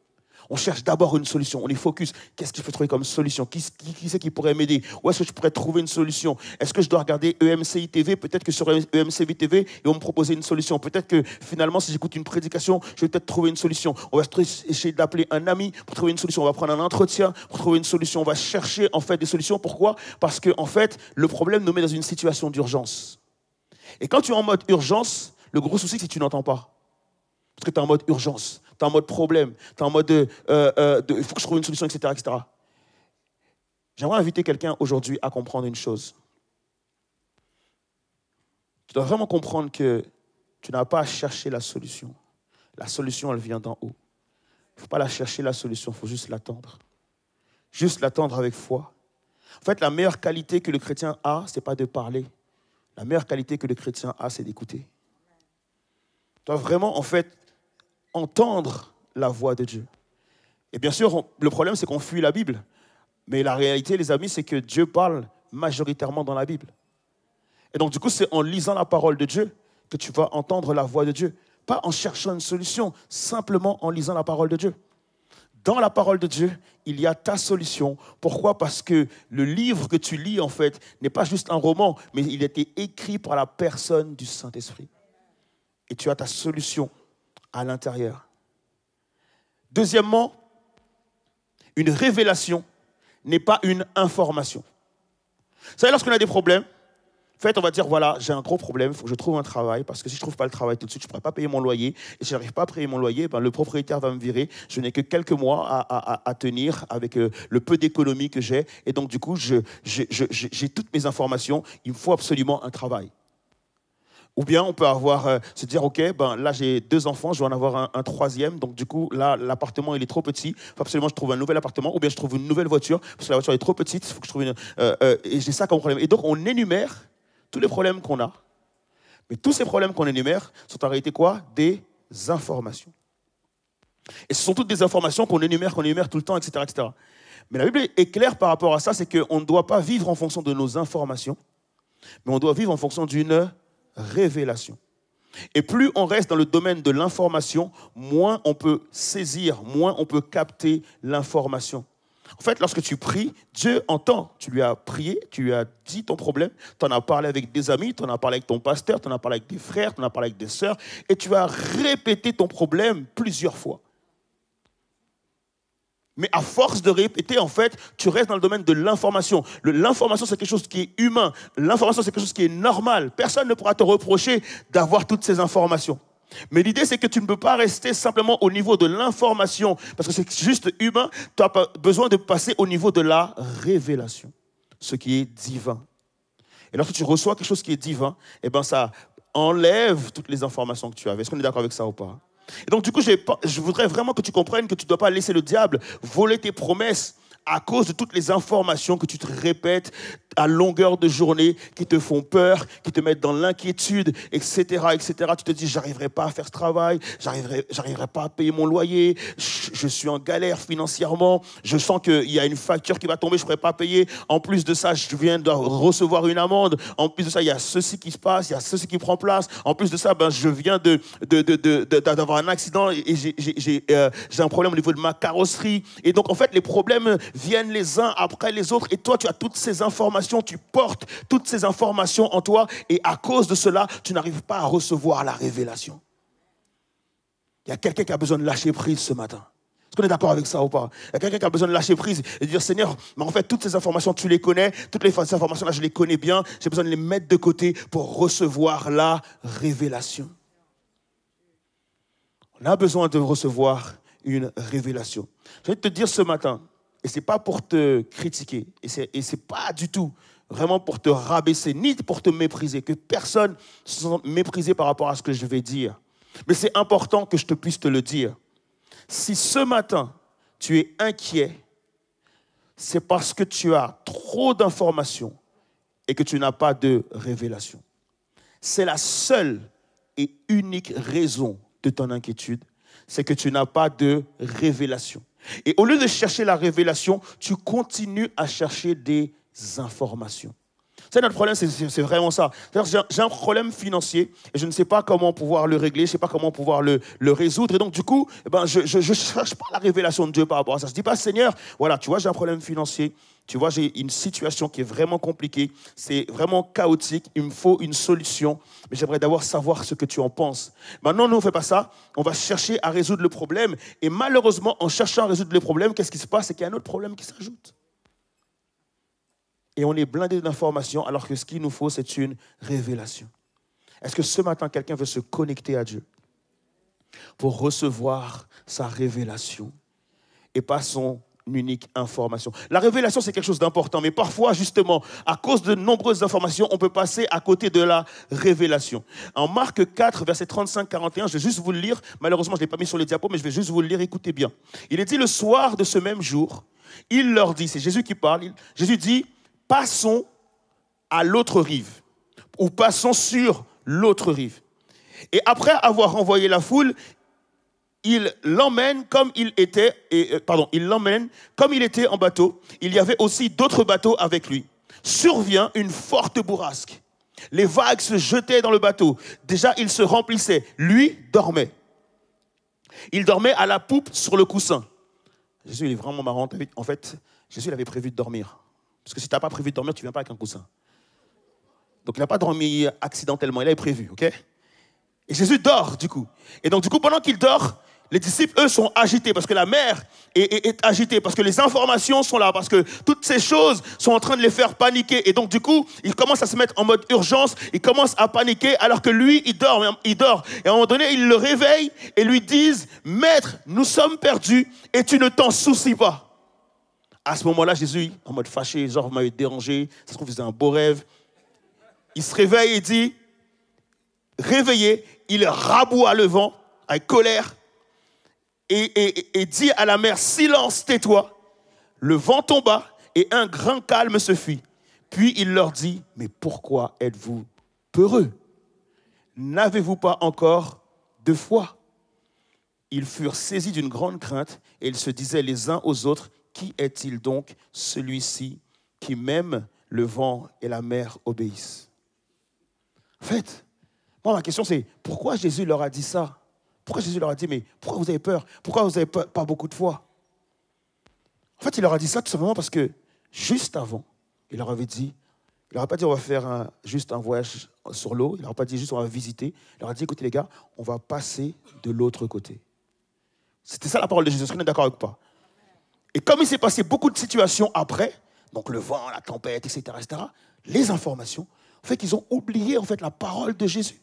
On cherche d'abord une solution, on est focus. Qu'est-ce qu'il faut trouver comme solution? Qui c'est qui pourrait m'aider? Où est-ce que je pourrais trouver une solution? Est-ce que je dois regarder EMCI TV? Peut-être que sur EMCI TV, ils vont me proposer une solution. Peut-être que finalement, si j'écoute une prédication, je vais peut-être trouver une solution. On va essayer d'appeler un ami pour trouver une solution. On va prendre un entretien pour trouver une solution. On va chercher en fait des solutions. Pourquoi? Parce que en fait, le problème nous met dans une situation d'urgence. Et quand tu es en mode urgence, le gros souci, c'est que tu n'entends pas. Parce que tu es en mode urgence, tu es en mode problème, tu es en mode il faut que je trouve une solution, etc. etc. J'aimerais inviter quelqu'un aujourd'hui à comprendre une chose. Tu dois vraiment comprendre que tu n'as pas à chercher la solution. La solution, elle vient d'en haut. Il ne faut pas la chercher, la solution, il faut juste l'attendre. Juste l'attendre avec foi. En fait, la meilleure qualité que le chrétien a, ce n'est pas de parler. La meilleure qualité que le chrétien a, c'est d'écouter. Tu dois vraiment, en fait, entendre la voix de Dieu. Et bien sûr, le problème, c'est qu'on fuit la Bible. Mais la réalité, les amis, c'est que Dieu parle majoritairement dans la Bible. Et donc, du coup, c'est en lisant la parole de Dieu que tu vas entendre la voix de Dieu. Pas en cherchant une solution, simplement en lisant la parole de Dieu. Dans la parole de Dieu, il y a ta solution. Pourquoi? Parce que le livre que tu lis, en fait, n'est pas juste un roman, mais il a été écrit par la personne du Saint-Esprit. Et tu as ta solution à l'intérieur. Deuxièmement, une révélation n'est pas une information. Vous savez, lorsqu'on a des problèmes, en fait, on va dire, voilà, j'ai un gros problème, il faut que je trouve un travail, parce que si je ne trouve pas le travail tout de suite, je ne pourrai pas payer mon loyer. Et si je n'arrive pas à payer mon loyer, ben, le propriétaire va me virer. Je n'ai que quelques mois à tenir avec le peu d'économie que j'ai. Et donc, du coup, j'ai toutes mes informations. Il me faut absolument un travail. Ou bien on peut se dire, ok, ben là j'ai 2 enfants, je vais en avoir un troisième, donc du coup là l'appartement il est trop petit, il faut absolument que je trouve un nouvel appartement, ou bien je trouve une nouvelle voiture, parce que la voiture est trop petite, il faut que je trouve et j'ai ça comme problème. Et donc on énumère tous les problèmes qu'on a, mais tous ces problèmes qu'on énumère sont en réalité quoi? Des informations. Et ce sont toutes des informations qu'on énumère tout le temps, etc., etc. Mais la Bible est claire par rapport à ça, c'est qu'on ne doit pas vivre en fonction de nos informations, mais on doit vivre en fonction d'une révélation. Et plus on reste dans le domaine de l'information, moins on peut saisir, moins on peut capter l'information. En fait, lorsque tu pries, Dieu entend. Tu lui as prié, tu lui as dit ton problème, tu en as parlé avec des amis, tu en as parlé avec ton pasteur, tu en as parlé avec des frères, tu en as parlé avec des sœurs, et tu as répété ton problème plusieurs fois. Mais à force de répéter, en fait, tu restes dans le domaine de l'information. L'information, c'est quelque chose qui est humain. L'information, c'est quelque chose qui est normal. Personne ne pourra te reprocher d'avoir toutes ces informations. Mais l'idée, c'est que tu ne peux pas rester simplement au niveau de l'information, parce que c'est juste humain. Tu as besoin de passer au niveau de la révélation, ce qui est divin. Et lorsque tu reçois quelque chose qui est divin, eh ben, ça enlève toutes les informations que tu avais. Est-ce qu'on est d'accord avec ça ou pas? Et donc, du coup, je voudrais vraiment que tu comprennes que tu ne dois pas laisser le diable voler tes promesses à cause de toutes les informations que tu te répètes à longueur de journée, qui te font peur, qui te mettent dans l'inquiétude, etc., etc. Tu te dis, j'arriverai pas à faire ce travail, j'arriverai pas à payer mon loyer, je suis en galère financièrement, je sens qu'il y a une facture qui va tomber, je ne pourrai pas payer. En plus de ça, je viens de recevoir une amende. En plus de ça, il y a ceci qui se passe, il y a ceci qui prend place. En plus de ça, ben, je viens d'avoir un accident et j'ai un problème au niveau de ma carrosserie. Et donc, en fait, les problèmes viennent les uns après les autres. Et toi, tu as toutes ces informations informations, tu portes toutes ces informations en toi et à cause de cela, tu n'arrives pas à recevoir la révélation. Il y a quelqu'un qui a besoin de lâcher prise ce matin. Est-ce qu'on est d'accord avec ça ou pas? Il y a quelqu'un qui a besoin de lâcher prise et de dire, Seigneur, mais en fait, toutes ces informations, tu les connais. Toutes les informations-là, je les connais bien. J'ai besoin de les mettre de côté pour recevoir la révélation. On a besoin de recevoir une révélation. Je vais te dire ce matin, et ce n'est pas pour te critiquer, et ce n'est pas du tout vraiment pour te rabaisser, ni pour te mépriser, que personne ne se sente méprisé par rapport à ce que je vais dire. Mais c'est important que je te puisse te le dire. Si ce matin, tu es inquiet, c'est parce que tu as trop d'informations et que tu n'as pas de révélation. C'est la seule et unique raison de ton inquiétude, c'est que tu n'as pas de révélation. Et au lieu de chercher la révélation, tu continues à chercher des informations. C'est notre problème, c'est vraiment ça. J'ai un problème financier et je ne sais pas comment pouvoir le régler, je ne sais pas comment pouvoir le résoudre. Et donc, du coup, je ne cherche pas la révélation de Dieu par rapport à ça. Je ne dis pas, Seigneur, voilà, tu vois, j'ai un problème financier. Tu vois, j'ai une situation qui est vraiment compliquée. C'est vraiment chaotique. Il me faut une solution. Mais j'aimerais d'abord savoir ce que tu en penses. Maintenant, nous, on ne fait pas ça. On va chercher à résoudre le problème. Et malheureusement, en cherchant à résoudre le problème, qu'est-ce qui se passe? C'est qu'il y a un autre problème qui s'ajoute. Et on est blindé d'informations alors que ce qu'il nous faut, c'est une révélation. Est-ce que ce matin, quelqu'un veut se connecter à Dieu pour recevoir sa révélation et pas son unique information? La révélation, c'est quelque chose d'important, mais parfois, justement, à cause de nombreuses informations, on peut passer à côté de la révélation. En Marc 4, verset 35-41, je vais juste vous le lire. Malheureusement, je ne l'ai pas mis sur les diapos, mais je vais juste vous le lire. Écoutez bien. Il est dit le soir de ce même jour, il leur dit, c'est Jésus qui parle, Jésus dit, passons à l'autre rive, ou passons sur l'autre rive. Et après avoir envoyé la foule, il l'emmène comme il était en bateau. Il y avait aussi d'autres bateaux avec lui. Survient une forte bourrasque. Les vagues se jetaient dans le bateau. Déjà, il se remplissait. Lui dormait. Il dormait à la poupe sur le coussin. Jésus, il est vraiment marrant. En fait, Jésus, il avait prévu de dormir. Parce que si tu n'as pas prévu de dormir, tu ne viens pas avec un coussin. Donc, il n'a pas dormi accidentellement, il avait prévu, ok? Et Jésus dort, du coup. Et donc, du coup, pendant qu'il dort, les disciples, eux, sont agités parce que la mer est agitée, parce que les informations sont là, parce que toutes ces choses sont en train de les faire paniquer. Et donc, du coup, ils commencent à se mettre en mode urgence, ils commencent à paniquer, alors que lui, il dort. Et à un moment donné, ils le réveillent et lui disent, « Maître, nous sommes perdus et tu ne t'en soucies pas. » À ce moment-là, Jésus, en mode fâché, genre, vous m'avez dérangé, ça se trouve, c'est un beau rêve. Il se réveille et dit, réveillé, il raboie le vent avec colère et dit à la mer, silence, tais-toi. Le vent tomba et un grand calme se fit. Puis il leur dit, mais pourquoi êtes-vous peureux? N'avez-vous pas encore de foi? Ils furent saisis d'une grande crainte et ils se disaient les uns aux autres, qui est-il donc celui-ci qui même le vent et la mer obéissent? En fait, moi ma question c'est, pourquoi Jésus leur a dit ça? Pourquoi Jésus leur a dit, mais pourquoi vous avez peur? Pourquoi vous n'avez pas beaucoup de foi? En fait, il leur a dit ça tout simplement parce que juste avant, il leur avait dit, il leur a pas dit on va faire juste un voyage sur l'eau, il leur a pas dit juste on va visiter, il leur a dit écoutez les gars, on va passer de l'autre côté. C'était ça la parole de Jésus, est-ce qu'on est d'accord avec pas? Et comme il s'est passé beaucoup de situations après, donc le vent, la tempête, etc., les informations, fait qu'ils ont oublié en fait la parole de Jésus.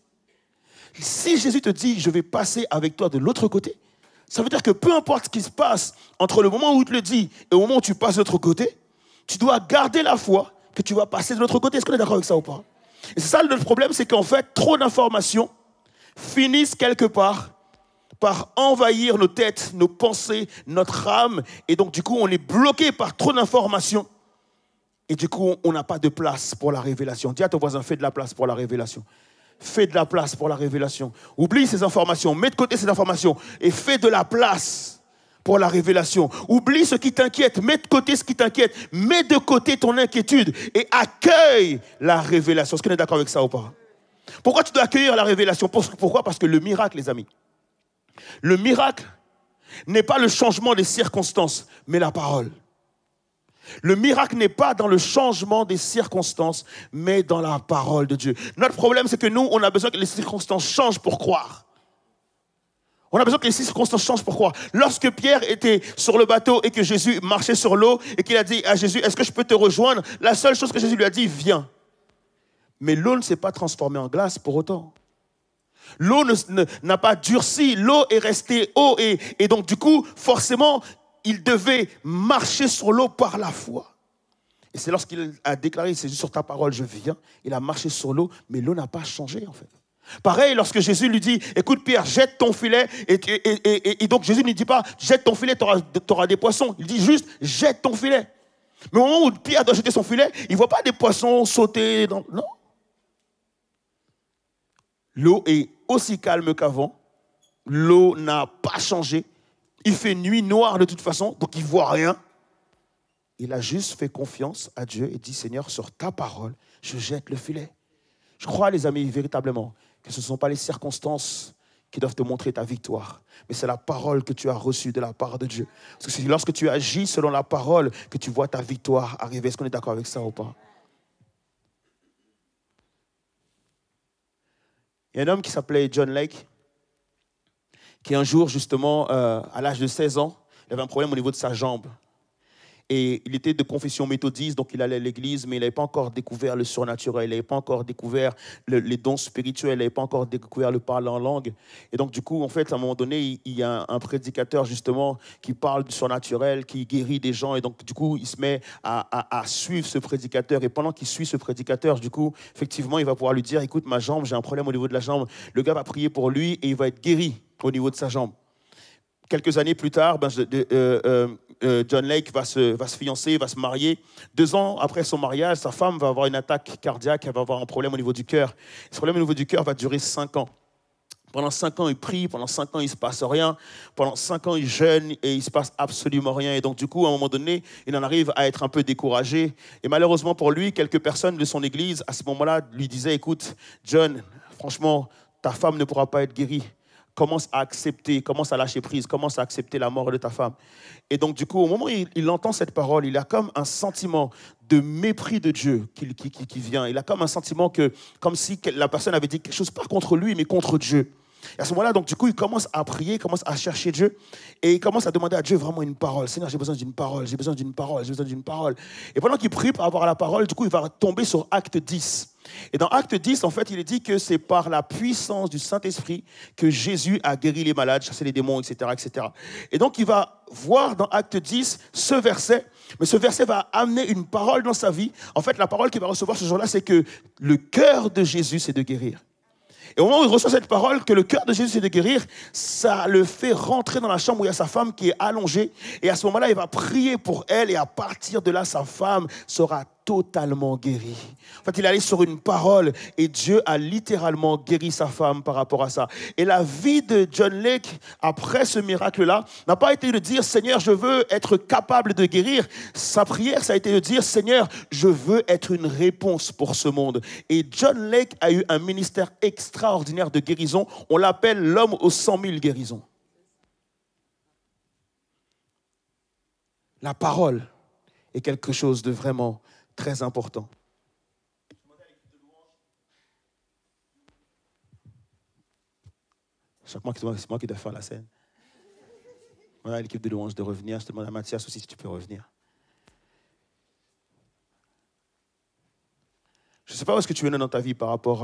Si Jésus te dit, je vais passer avec toi de l'autre côté, ça veut dire que peu importe ce qui se passe entre le moment où il te le dit et au moment où tu passes de l'autre côté, tu dois garder la foi que tu vas passer de l'autre côté. Est-ce qu'on est d'accord avec ça ou pas? Et c'est ça le problème, c'est qu'en fait, trop d'informations finissent quelque part par envahir nos têtes, nos pensées, notre âme. Et donc, du coup, on est bloqué par trop d'informations. Et du coup, on n'a pas de place pour la révélation. Dis à ton voisin, fais de la place pour la révélation. Fais de la place pour la révélation. Oublie ces informations, mets de côté ces informations et fais de la place pour la révélation. Oublie ce qui t'inquiète, mets de côté ce qui t'inquiète, mets de côté ton inquiétude et accueille la révélation. Est-ce qu'on est d'accord avec ça ou pas? Pourquoi tu dois accueillir la révélation? Pourquoi? Parce que le miracle, les amis, le miracle n'est pas le changement des circonstances, mais la parole. Le miracle n'est pas dans le changement des circonstances, mais dans la parole de Dieu. Notre problème, c'est que nous, on a besoin que les circonstances changent pour croire. On a besoin que les circonstances changent pour croire. Lorsque Pierre était sur le bateau et que Jésus marchait sur l'eau et qu'il a dit à Jésus, est-ce que je peux te rejoindre? La seule chose que Jésus lui a dit, viens. Mais l'eau ne s'est pas transformée en glace pour autant. L'eau n'a pas durci, l'eau est restée eau et donc du coup, forcément, il devait marcher sur l'eau par la foi. Et c'est lorsqu'il a déclaré, c'est juste sur ta parole, je viens. Il a marché sur l'eau, mais l'eau n'a pas changé en fait. Pareil, lorsque Jésus lui dit, écoute Pierre, jette ton filet. Et donc Jésus ne lui dit pas, jette ton filet, tu auras des poissons. Il dit juste, jette ton filet. Mais au moment où Pierre doit jeter son filet, il ne voit pas des poissons sauter. Non. L'eau est aussi calme qu'avant. L'eau n'a pas changé. Il fait nuit noire de toute façon, donc il ne voit rien. Il a juste fait confiance à Dieu et dit, Seigneur, sur ta parole, je jette le filet. Je crois, les amis, véritablement, que ce ne sont pas les circonstances qui doivent te montrer ta victoire, mais c'est la parole que tu as reçue de la part de Dieu. Parce que c'est lorsque tu agis selon la parole que tu vois ta victoire arriver. Est-ce qu'on est d'accord avec ça ou pas? Il y a un homme qui s'appelait John Lake, qui un jour, justement, à l'âge de 16 ans, il avait un problème au niveau de sa jambe. Et il était de confession méthodiste, donc il allait à l'église, mais il n'avait pas encore découvert le surnaturel, il n'avait pas encore découvert les dons spirituels, il n'avait pas encore découvert le parler en langue. Et donc, du coup, en fait, à un moment donné, il y a un prédicateur, justement, qui parle du surnaturel, qui guérit des gens. Et donc, du coup, il se met à suivre ce prédicateur. Et pendant qu'il suit ce prédicateur, du coup, effectivement, il va pouvoir lui dire, écoute, ma jambe, j'ai un problème au niveau de la jambe. Le gars va prier pour lui et il va être guéri au niveau de sa jambe. Quelques années plus tard, John Lake va se fiancer, va se marier. 2 ans après son mariage, sa femme va avoir une attaque cardiaque, elle va avoir un problème au niveau du cœur. Ce problème au niveau du cœur va durer 5 ans. Pendant 5 ans, il prie, pendant 5 ans, il ne se passe rien. Pendant 5 ans, il jeûne et il ne se passe absolument rien. Et donc, du coup, à un moment donné, il en arrive à être un peu découragé. Et malheureusement pour lui, quelques personnes de son église, à ce moment-là, lui disaient, écoute, John, franchement, ta femme ne pourra pas être guérie. Commence à accepter, commence à lâcher prise, commence à accepter la mort de ta femme. Et donc, du coup, au moment où il entend cette parole, il a comme un sentiment de mépris de Dieu qui vient. Il a comme un sentiment comme si la personne avait dit quelque chose, pas contre lui, mais contre Dieu. Et à ce moment-là, donc, du coup, il commence à prier, il commence à chercher Dieu et il commence à demander à Dieu vraiment une parole. Seigneur, j'ai besoin d'une parole, j'ai besoin d'une parole, j'ai besoin d'une parole. Et pendant qu'il prie pour avoir la parole, du coup, il va tomber sur Acte 10. Et dans Acte 10, en fait, il est dit que c'est par la puissance du Saint-Esprit que Jésus a guéri les malades, chassé les démons, etc., etc. Et donc, il va voir dans Acte 10 ce verset, mais ce verset va amener une parole dans sa vie. En fait, la parole qu'il va recevoir ce jour-là, c'est que le cœur de Jésus, c'est de guérir. Et au moment où il reçoit cette parole, que le cœur de Jésus c'est de guérir, ça le fait rentrer dans la chambre où il y a sa femme qui est allongée. Et à ce moment-là, il va prier pour elle et à partir de là, sa femme sera totalement guérie. En fait, il est allé sur une parole et Dieu a littéralement guéri sa femme par rapport à ça. Et la vie de John Lake, après ce miracle-là, n'a pas été de dire « Seigneur, je veux être capable de guérir ». Sa prière, ça a été de dire « Seigneur, je veux être une réponse pour ce monde ». Et John Lake a eu un ministère extraordinaire de guérison. On l'appelle l'homme aux 100 000 guérisons. La parole est quelque chose de vraiment très important. Chaque mois, c'est moi qui dois faire la scène. Voilà, l'équipe de louange de revenir. Je te demande à Mathias aussi si tu peux revenir. Je ne sais pas où est-ce que tu es dans ta vie par rapport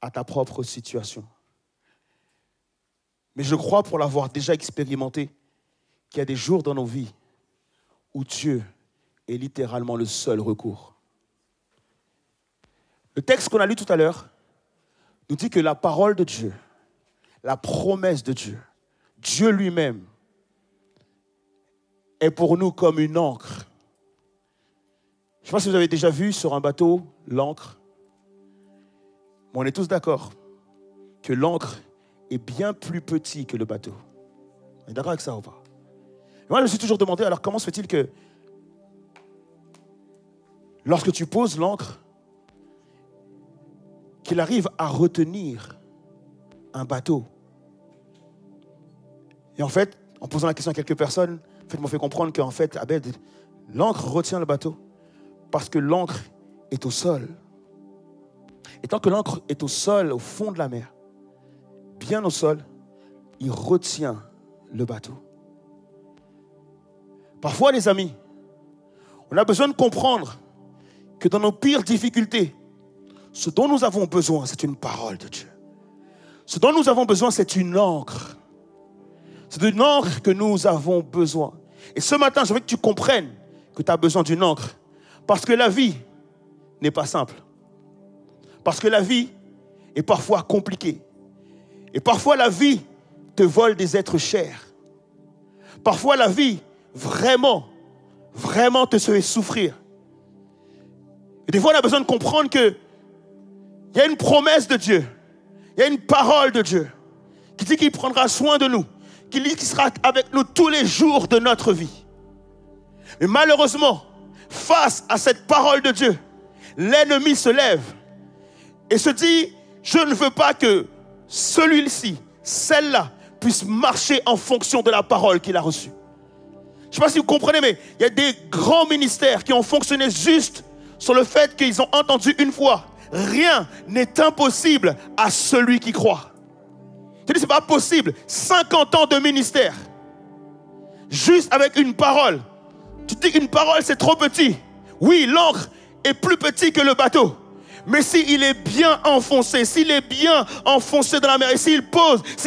à ta propre situation. Mais je crois, pour l'avoir déjà expérimenté, qu'il y a des jours dans nos vies où Dieu est littéralement le seul recours. Le texte qu'on a lu tout à l'heure nous dit que la parole de Dieu, la promesse de Dieu, Dieu lui-même est pour nous comme une ancre. Je ne sais pas si vous avez déjà vu sur un bateau l'ancre. Mais on est tous d'accord que l'ancre est bien plus petit que le bateau. On est d'accord avec ça ou pas? Moi, je me suis toujours demandé, alors comment se fait-il que lorsque tu poses l'ancre, qu'il arrive à retenir un bateau? Et en fait, en posant la question à quelques personnes, fait, m'ont fait comprendre qu'en fait, Abed, l'ancre retient le bateau parce que l'ancre est au sol. Et tant que l'ancre est au sol, au fond de la mer, bien au sol, il retient le bateau. Parfois, les amis, on a besoin de comprendre que dans nos pires difficultés, ce dont nous avons besoin, c'est une parole de Dieu. Ce dont nous avons besoin, c'est une encre. C'est d'une encre que nous avons besoin. Et ce matin, je veux que tu comprennes que tu as besoin d'une encre. Parce que la vie n'est pas simple. Parce que la vie est parfois compliquée. Et parfois, la vie te vole des êtres chers. Parfois, la vie, vraiment te fait souffrir. Et des fois, on a besoin de comprendre qu'il y a une promesse de Dieu. Il y a une parole de Dieu qui dit qu'il prendra soin de nous, qui dit qu'il sera avec nous tous les jours de notre vie. Mais malheureusement, face à cette parole de Dieu, l'ennemi se lève et se dit, je ne veux pas que celui-ci, celle-là, puisse marcher en fonction de la parole qu'il a reçue. Je ne sais pas si vous comprenez, mais il y a des grands ministères qui ont fonctionné juste sur le fait qu'ils ont entendu une fois. Rien n'est impossible à celui qui croit. Je dis, c'est pas possible. 50 ans de ministère, juste avec une parole. Tu te dis qu'une parole, c'est trop petit. Oui, l'ancre est plus petit que le bateau. Mais s'il est bien enfoncé, s'il est bien enfoncé dans la mer, et s'il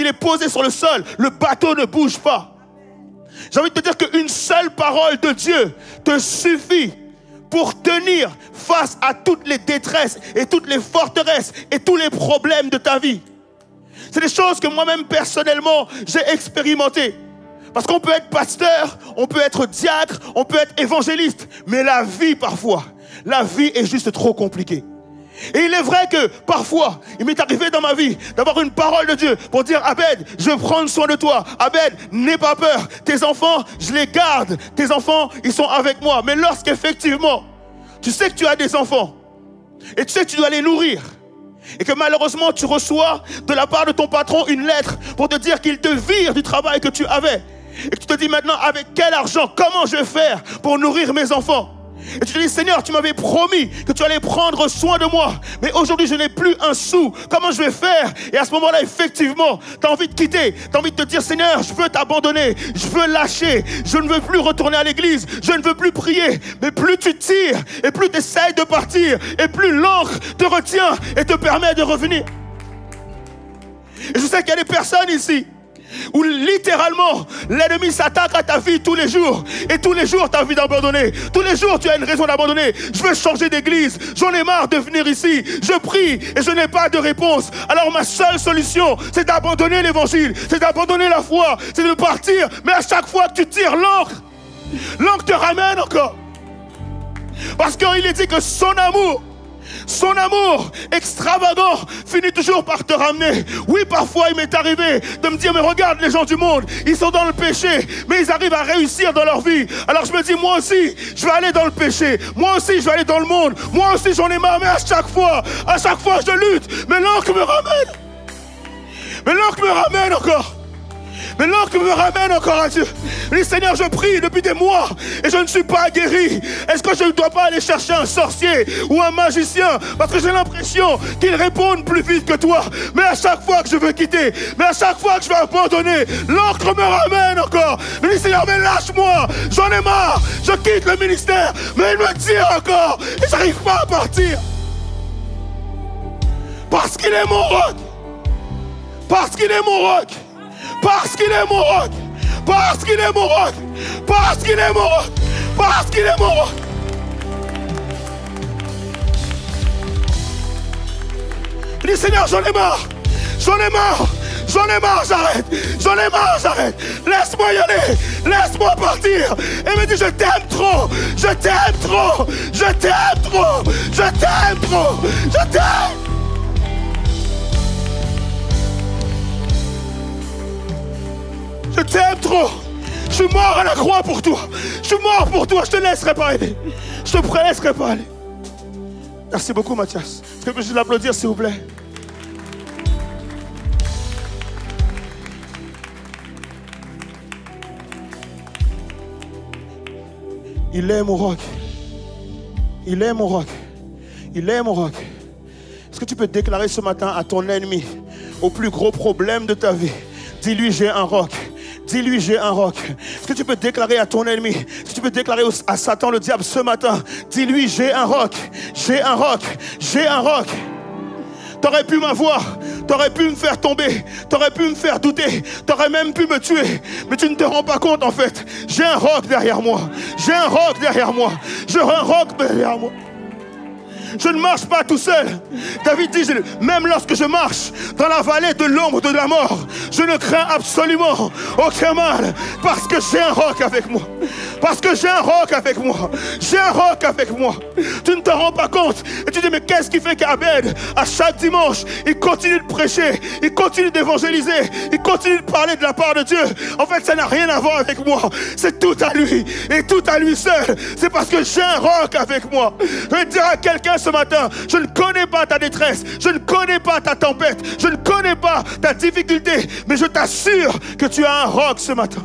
est posé sur le sol, le bateau ne bouge pas. J'ai envie de te dire qu'une seule parole de Dieu te suffit pour tenir face à toutes les détresses et toutes les forteresses et tous les problèmes de ta vie. C'est des choses que moi-même personnellement j'ai expérimentées. Parce qu'on peut être pasteur, on peut être diacre, on peut être évangéliste, mais la vie parfois, la vie est juste trop compliquée. Et il est vrai que parfois, il m'est arrivé dans ma vie d'avoir une parole de Dieu pour dire, Abed, je vais prendre soin de toi. Abed, n'aie pas peur. Tes enfants, je les garde. Tes enfants, ils sont avec moi. Mais lorsqu'effectivement, tu sais que tu as des enfants et tu sais que tu dois les nourrir et que malheureusement, tu reçois de la part de ton patron une lettre pour te dire qu'il te vire du travail que tu avais et que tu te dis maintenant, avec quel argent, comment je vais faire pour nourrir mes enfants? Et tu te dis, Seigneur, tu m'avais promis que tu allais prendre soin de moi. Mais aujourd'hui, je n'ai plus un sou. Comment je vais faire? Et à ce moment-là, effectivement, tu as envie de quitter. Tu as envie de te dire, Seigneur, je veux t'abandonner. Je veux lâcher. Je ne veux plus retourner à l'église. Je ne veux plus prier. Mais plus tu tires et plus tu essaies de partir et plus l'encre te retient et te permet de revenir. Et je sais qu'il y a des personnes ici où littéralement l'ennemi s'attaque à ta vie tous les jours et tous les jours tu as envie d'abandonner, tous les jours tu as une raison d'abandonner. Je veux changer d'église, j'en ai marre de venir ici, je prie et je n'ai pas de réponse. Alors ma seule solution, c'est d'abandonner l'évangile, c'est d'abandonner la foi, c'est de partir. Mais à chaque fois que tu tires l'encre te ramène encore, parce qu'il est dit que son amour extravagant finit toujours par te ramener. Oui, parfois il m'est arrivé de me dire, mais regarde les gens du monde, ils sont dans le péché, mais ils arrivent à réussir dans leur vie. Alors je me dis, moi aussi, je vais aller dans le péché. Moi aussi, je vais aller dans le monde. Moi aussi, j'en ai marre, mais à chaque fois, je lutte. Mais l'encre me ramène. Mais l'encre me ramène encore. Mais l'encre me ramène encore à Dieu. Je dis, Seigneur, je prie depuis des mois et je ne suis pas guéri. Est-ce que je ne dois pas aller chercher un sorcier ou un magicien? Parce que j'ai l'impression qu'ils répondent plus vite que toi. Mais à chaque fois que je veux quitter, mais à chaque fois que je veux abandonner, l'encre me ramène encore. Je dis, Seigneur, mais lâche-moi. J'en ai marre. Je quitte le ministère, mais il me tire encore. Et j'arrive pas à partir. Parce qu'il est mon roc. Parce qu'il est mon roc. Parce qu'il est mon roc. Parce qu'il est mon roc. Parce qu'il est mon roc. Parce qu'il est mon roc. Je dis, Seigneur, j'en ai marre. J'en ai marre. J'en ai marre, j'arrête. J'en ai marre, j'arrête. Laisse-moi y aller. Laisse-moi partir. Et il me dit, je t'aime trop. Je t'aime trop. Je t'aime trop. Je t'aime trop. Je t'aime. Je t'aime trop. Je suis mort à la croix pour toi. Je suis mort pour toi. Je te laisserai pas aller. Je te laisserai pas aller. Merci beaucoup, Mathias. Est-ce que je peux juste l'applaudir, s'il vous plaît? Il est mon roc. Il est mon roc. Il est mon roc. Est-ce que tu peux déclarer ce matin à ton ennemi, au plus gros problème de ta vie, dis-lui j'ai un roc. Dis-lui j'ai un roc. Est-ce que tu peux déclarer à ton ennemi, est-ce que tu peux déclarer à Satan le diable ce matin, dis-lui j'ai un roc. J'ai un roc. J'ai un roc. T'aurais pu m'avoir, t'aurais pu me faire tomber, t'aurais pu me faire douter, t'aurais même pu me tuer, mais tu ne te rends pas compte en fait. J'ai un roc derrière moi, j'ai un roc derrière moi, j'ai un roc derrière moi. Je ne marche pas tout seul. David dit, même lorsque je marche dans la vallée de l'ombre de la mort, je ne crains absolument aucun mal, parce que j'ai un roc avec moi. Parce que j'ai un roc avec moi. J'ai un roc avec moi. Tu ne te rends pas compte. Et tu dis, mais qu'est-ce qui fait qu'Abed, à chaque dimanche, il continue de prêcher, il continue d'évangéliser, il continue de parler de la part de Dieu? En fait, ça n'a rien à voir avec moi. C'est tout à lui. Et tout à lui seul. C'est parce que j'ai un roc avec moi. Je vais dire à quelqu'un ce matin, je ne connais pas ta détresse, je ne connais pas ta tempête, je ne connais pas ta difficulté, mais je t'assure que tu as un roc ce matin.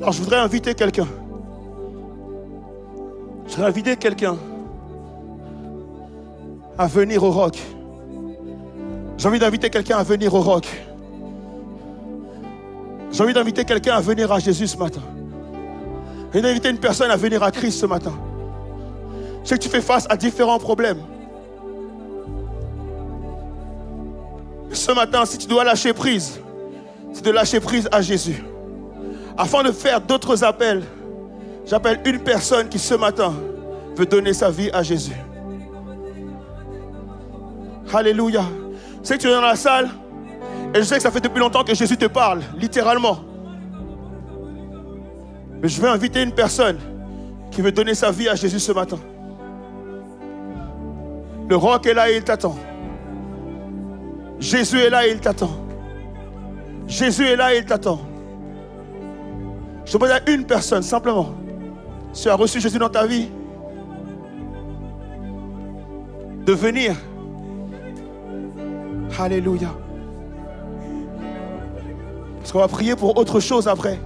Alors je voudrais inviter quelqu'un. Je voudrais inviter quelqu'un à venir au roc. J'ai envie d'inviter quelqu'un à venir au roc. J'ai envie d'inviter quelqu'un à venir à Jésus ce matin. Et d'inviter une personne à venir à Christ ce matin. Je sais que tu fais face à différents problèmes. Ce matin, si tu dois lâcher prise, c'est de lâcher prise à Jésus. Afin de faire d'autres appels, j'appelle une personne qui ce matin veut donner sa vie à Jésus. Alléluia. Je sais que tu es dans la salle et je sais que ça fait depuis longtemps que Jésus te parle, littéralement. Mais je vais inviter une personne qui veut donner sa vie à Jésus ce matin. Le roc est là et il t'attend. Jésus est là et il t'attend. Jésus est là et il t'attend. Je demande à une personne simplement. Si tu as reçu Jésus dans ta vie, de venir. Alléluia. Parce qu'on va prier pour autre chose après.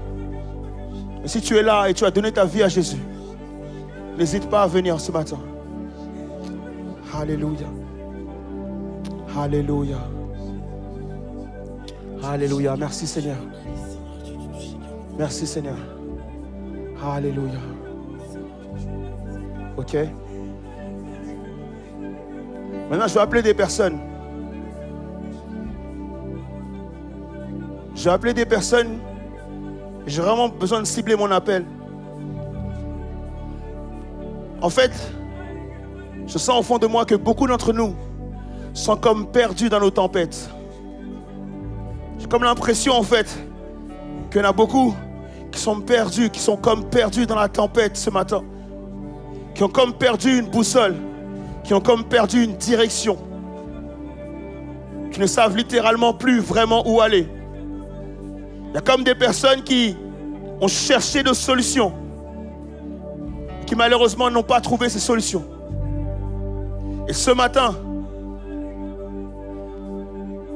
Et si tu es là et tu as donné ta vie à Jésus, n'hésite pas à venir ce matin. Alléluia. Alléluia. Alléluia. Merci Seigneur. Merci Seigneur. Alléluia. Ok. Maintenant, je vais appeler des personnes. Je vais appeler des personnes. J'ai vraiment besoin de cibler mon appel. En fait, je sens au fond de moi que beaucoup d'entre nous sont comme perdus dans nos tempêtes. J'ai comme l'impression en fait qu'il y en a beaucoup qui sont perdus, qui sont comme perdus dans la tempête ce matin. Qui ont comme perdu une boussole, qui ont comme perdu une direction. Qui ne savent littéralement plus vraiment où aller. Il y a comme des personnes qui ont cherché des solutions, qui malheureusement n'ont pas trouvé ces solutions. Et ce matin,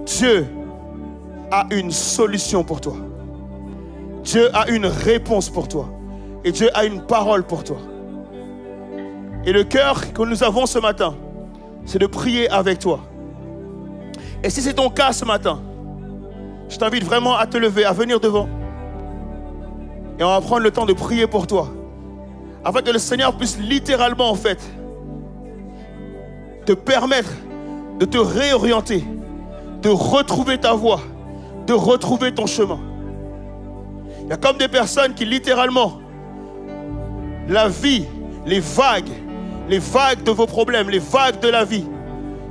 Dieu a une solution pour toi. Dieu a une réponse pour toi. Et Dieu a une parole pour toi. Et le cœur que nous avons ce matin, c'est de prier avec toi. Et si c'est ton cas ce matin, je t'invite vraiment à te lever, à venir devant. Et on va prendre le temps de prier pour toi. Afin que le Seigneur puisse littéralement, en fait, te permettre de te réorienter, de retrouver ta voie, de retrouver ton chemin. Il y a comme des personnes qui littéralement, la vie, les vagues de vos problèmes, les vagues de la vie,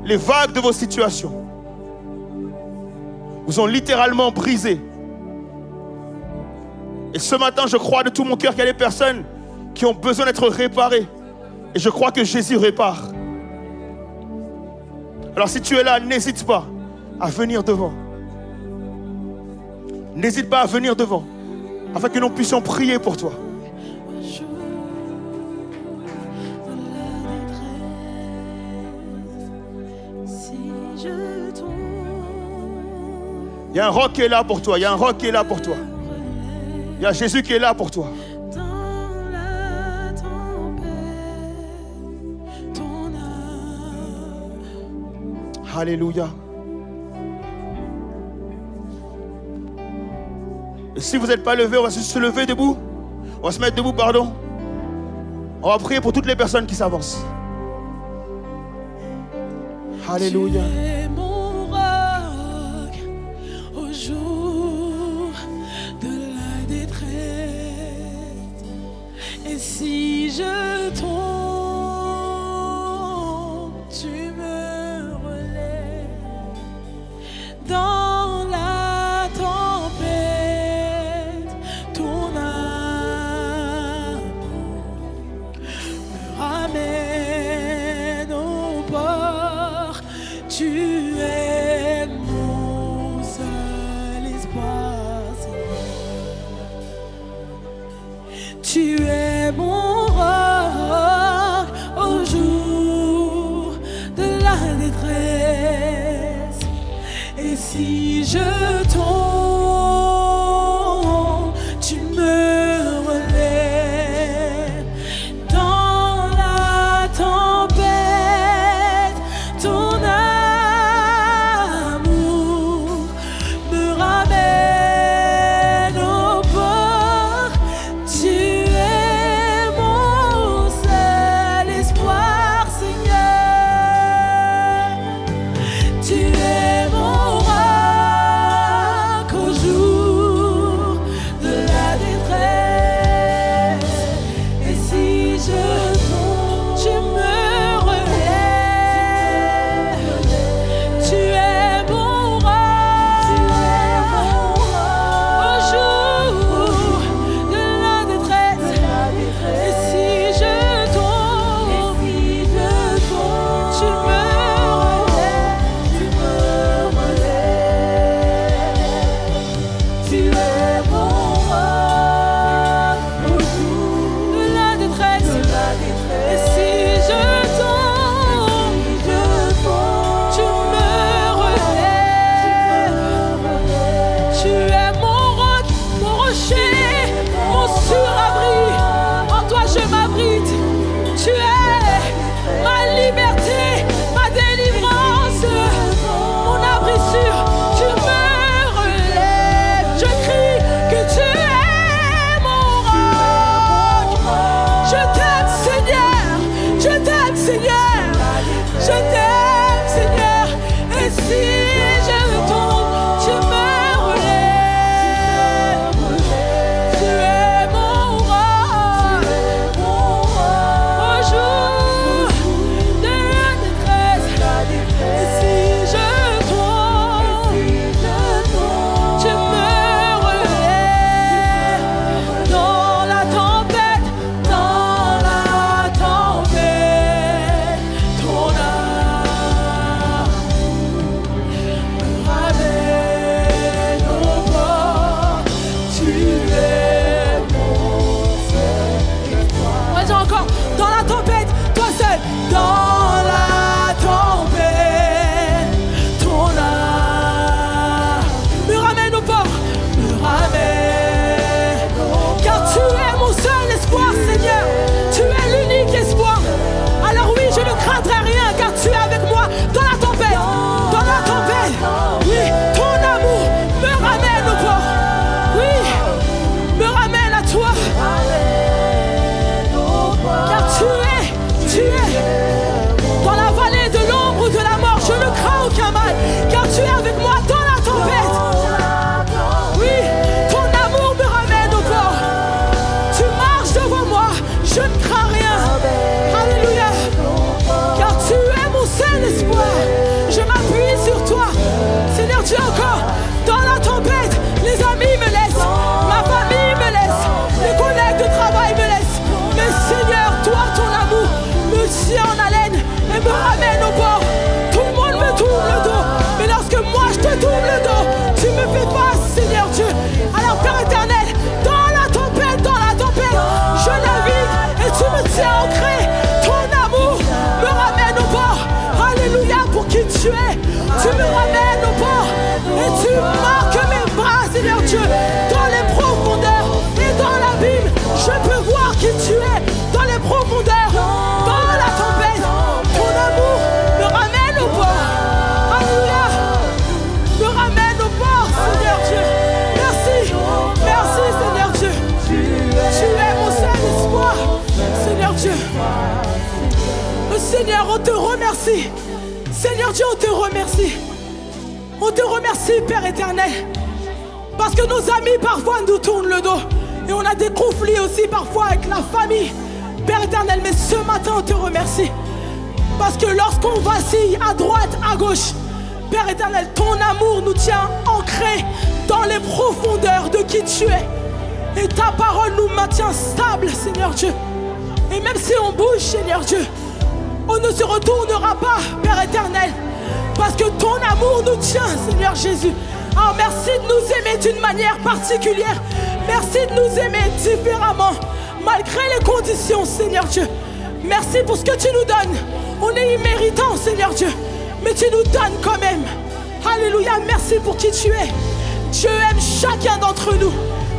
les vagues de vos situations, vous ont littéralement brisé. Et ce matin, je crois de tout mon cœur qu'il y a des personnes qui ont besoin d'être réparées. Et je crois que Jésus répare. Alors si tu es là, n'hésite pas à venir devant. N'hésite pas à venir devant, afin que nous puissions prier pour toi. Il y a un roc qui est là pour toi. Il y a un roc qui est là pour toi. Il y a Jésus qui est là pour toi. Dans la tempête, ton âme. Alléluia. Et si vous n'êtes pas levé, on va se lever debout. On va se mettre debout, pardon. On va prier pour toutes les personnes qui s'avancent. Alléluia. Tu es mon roc au jour de la détresse. Et si je tombe, tu me relèves. Dans la tempête, ton amour me ramène au port. Tu es mon seul espoir, Seigneur. Tu es mon roc au jour de la détresse. Et si je tombe, tu me relèves. Dans la tempête, ton amour me ramène au port. Tu es mon seul espoir, Seigneur. Tu es mon roc Seigneur, on te remercie. Seigneur Dieu, on te remercie. On te remercie, Père éternel. Parce que nos amis parfois nous tournent le dos. Et on a des conflits aussi parfois avec la famille. Père éternel, mais ce matin on te remercie. Parce que lorsqu'on vacille à droite, à gauche, Père éternel, ton amour nous tient ancrés dans les profondeurs de qui tu es. Et ta parole nous maintient stables, Seigneur Dieu. Et même si on bouge, Seigneur Dieu, on ne se retournera pas, Père éternel. Parce que ton amour nous tient, Seigneur Jésus. Alors merci de nous aimer d'une manière particulière. Merci de nous aimer différemment, malgré les conditions, Seigneur Dieu. Merci pour ce que tu nous donnes. On est imméritant, Seigneur Dieu, mais tu nous donnes quand même. Alléluia, merci pour qui tu es. Dieu aime chacun d'entre nous.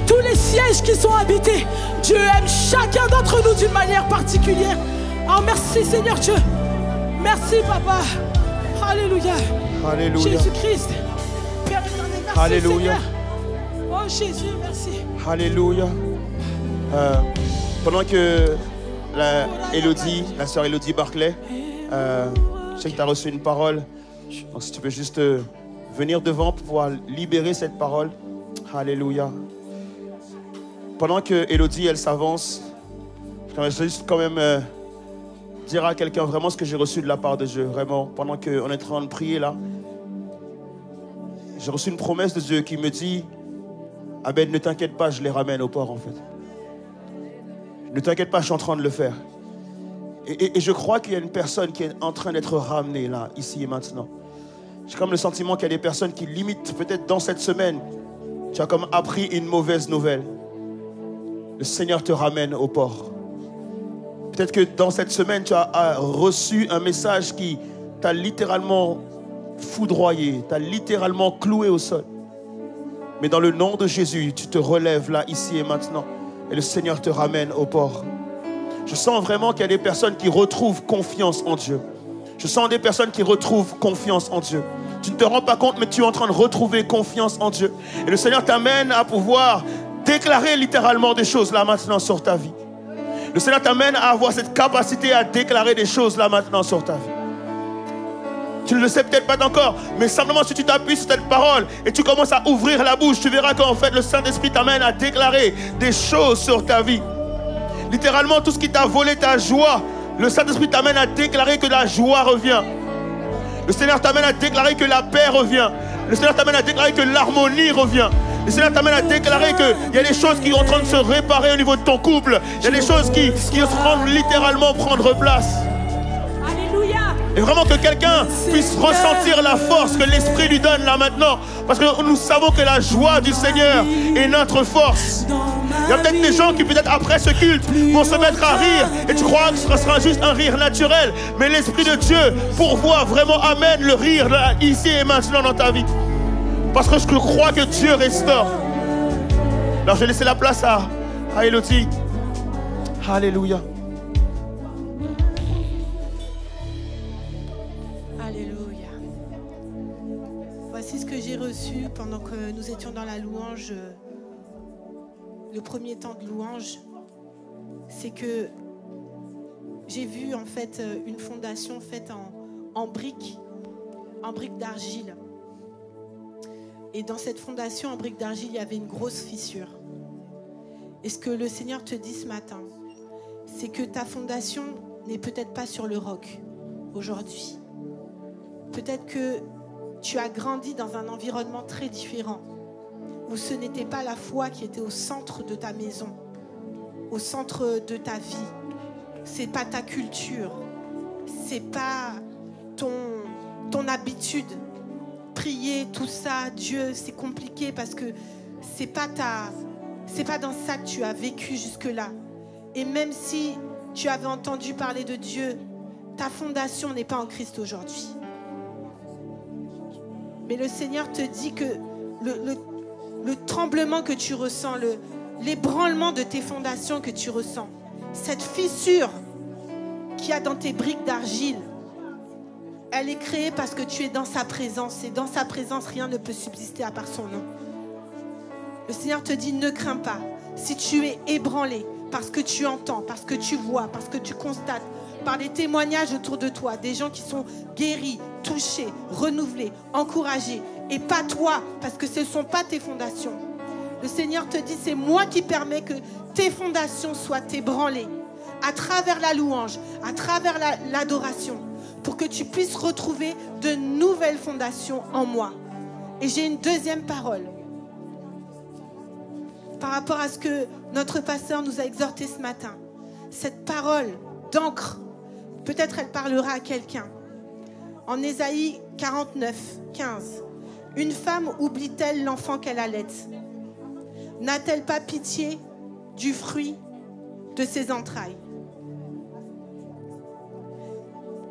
Tous les sièges qui sont habités, Dieu aime chacun d'entre nous d'une manière particulière. Alors merci, Seigneur Dieu. Merci, Papa. Alléluia. Alléluia. Jésus-Christ. Père éternel, merci, Alléluia. Seigneur. Oh Jésus, merci. Alléluia. Pendant que la sœur Elodie Barclay, je sais que tu as reçu une parole. Donc si tu peux juste venir devant pour pouvoir libérer cette parole. Alléluia. Pendant que Elodie, elle s'avance, je vais juste quand même dire à quelqu'un vraiment ce que j'ai reçu de la part de Dieu. Vraiment, pendant qu'on est en train de prier là, j'ai reçu une promesse de Dieu qui me dit: Abel, ne t'inquiète pas, je les ramène au port en fait. Ne t'inquiète pas, je suis en train de le faire. Et je crois qu'il y a une personne qui est en train d'être ramenée là, ici et maintenant. J'ai comme le sentiment qu'il y a des personnes qui limitent, peut-être dans cette semaine, tu as comme appris une mauvaise nouvelle. Le Seigneur te ramène au port. Peut-être que dans cette semaine, tu as reçu un message qui t'a littéralement foudroyé, t'a littéralement cloué au sol. Mais dans le nom de Jésus, tu te relèves là, ici et maintenant. Et le Seigneur te ramène au port. Je sens vraiment qu'il y a des personnes qui retrouvent confiance en Dieu. Je sens des personnes qui retrouvent confiance en Dieu. Tu ne te rends pas compte, mais tu es en train de retrouver confiance en Dieu. Et le Seigneur t'amène à pouvoir déclarer littéralement des choses là maintenant sur ta vie. Le Seigneur t'amène à avoir cette capacité à déclarer des choses là maintenant sur ta vie. Tu ne le sais peut-être pas encore, mais simplement si tu t'appuies sur cette parole et tu commences à ouvrir la bouche, tu verras qu'en fait le Saint-Esprit t'amène à déclarer des choses sur ta vie. Littéralement, tout ce qui t'a volé ta joie, le Saint-Esprit t'amène à déclarer que la joie revient. Le Seigneur t'amène à déclarer que la paix revient. Le Seigneur t'amène à déclarer que l'harmonie revient. Le Seigneur t'amène à déclarer qu'il y a des choses qui sont en train de se réparer au niveau de ton couple. Il y a des choses qui vont littéralement prendre place. Alléluia. Et vraiment que quelqu'un puisse ressentir la force que l'Esprit lui donne là maintenant. Parce que nous savons que la joie du Seigneur est notre force. Il y a peut-être des gens qui peut-être après ce culte vont se mettre à rire. Et tu crois que ce sera juste un rire naturel. Mais l'Esprit de Dieu pourvoit vraiment, amène le rire là, ici et maintenant dans ta vie. Parce que je crois que Dieu restaure. Alors je vais laisser la place à Elodie. Alléluia. Alléluia. Voici ce que j'ai reçu pendant que nous étions dans la louange. Le premier temps de louange, c'est que j'ai vu en fait une fondation faite en briques d'argile. Et dans cette fondation en briques d'argile, il y avait une grosse fissure. Et ce que le Seigneur te dit ce matin, c'est que ta fondation n'est peut-être pas sur le roc aujourd'hui. Peut-être que tu as grandi dans un environnement très différent, où ce n'était pas la foi qui était au centre de ta maison, au centre de ta vie. C'est pas ta culture, c'est pas ton habitude. Prier, tout ça, Dieu, c'est compliqué parce que c'est pas dans ça que tu as vécu jusque-là. Et même si tu avais entendu parler de Dieu, ta fondation n'est pas en Christ aujourd'hui. Mais le Seigneur te dit que le tremblement que tu ressens, l'ébranlement de tes fondations que tu ressens, cette fissure qu'il y a dans tes briques d'argile, elle est créée parce que tu es dans sa présence. Et dans sa présence, rien ne peut subsister à part son nom. Le Seigneur te dit, ne crains pas. Si tu es ébranlé parce que tu entends, parce que tu vois, parce que tu constates, par les témoignages autour de toi, des gens qui sont guéris, touchés, renouvelés, encouragés, et pas toi, parce que ce ne sont pas tes fondations. Le Seigneur te dit, c'est moi qui permets que tes fondations soient ébranlées à travers la louange, à travers l'adoration, pour que tu puisses retrouver de nouvelles fondations en moi. Et j'ai une deuxième parole par rapport à ce que notre pasteur nous a exhorté ce matin. Cette parole d'encre, peut-être elle parlera à quelqu'un. En Ésaïe 49, 15, une femme oublie-t-elle l'enfant qu'elle allait? N'a-t-elle pas pitié du fruit de ses entrailles?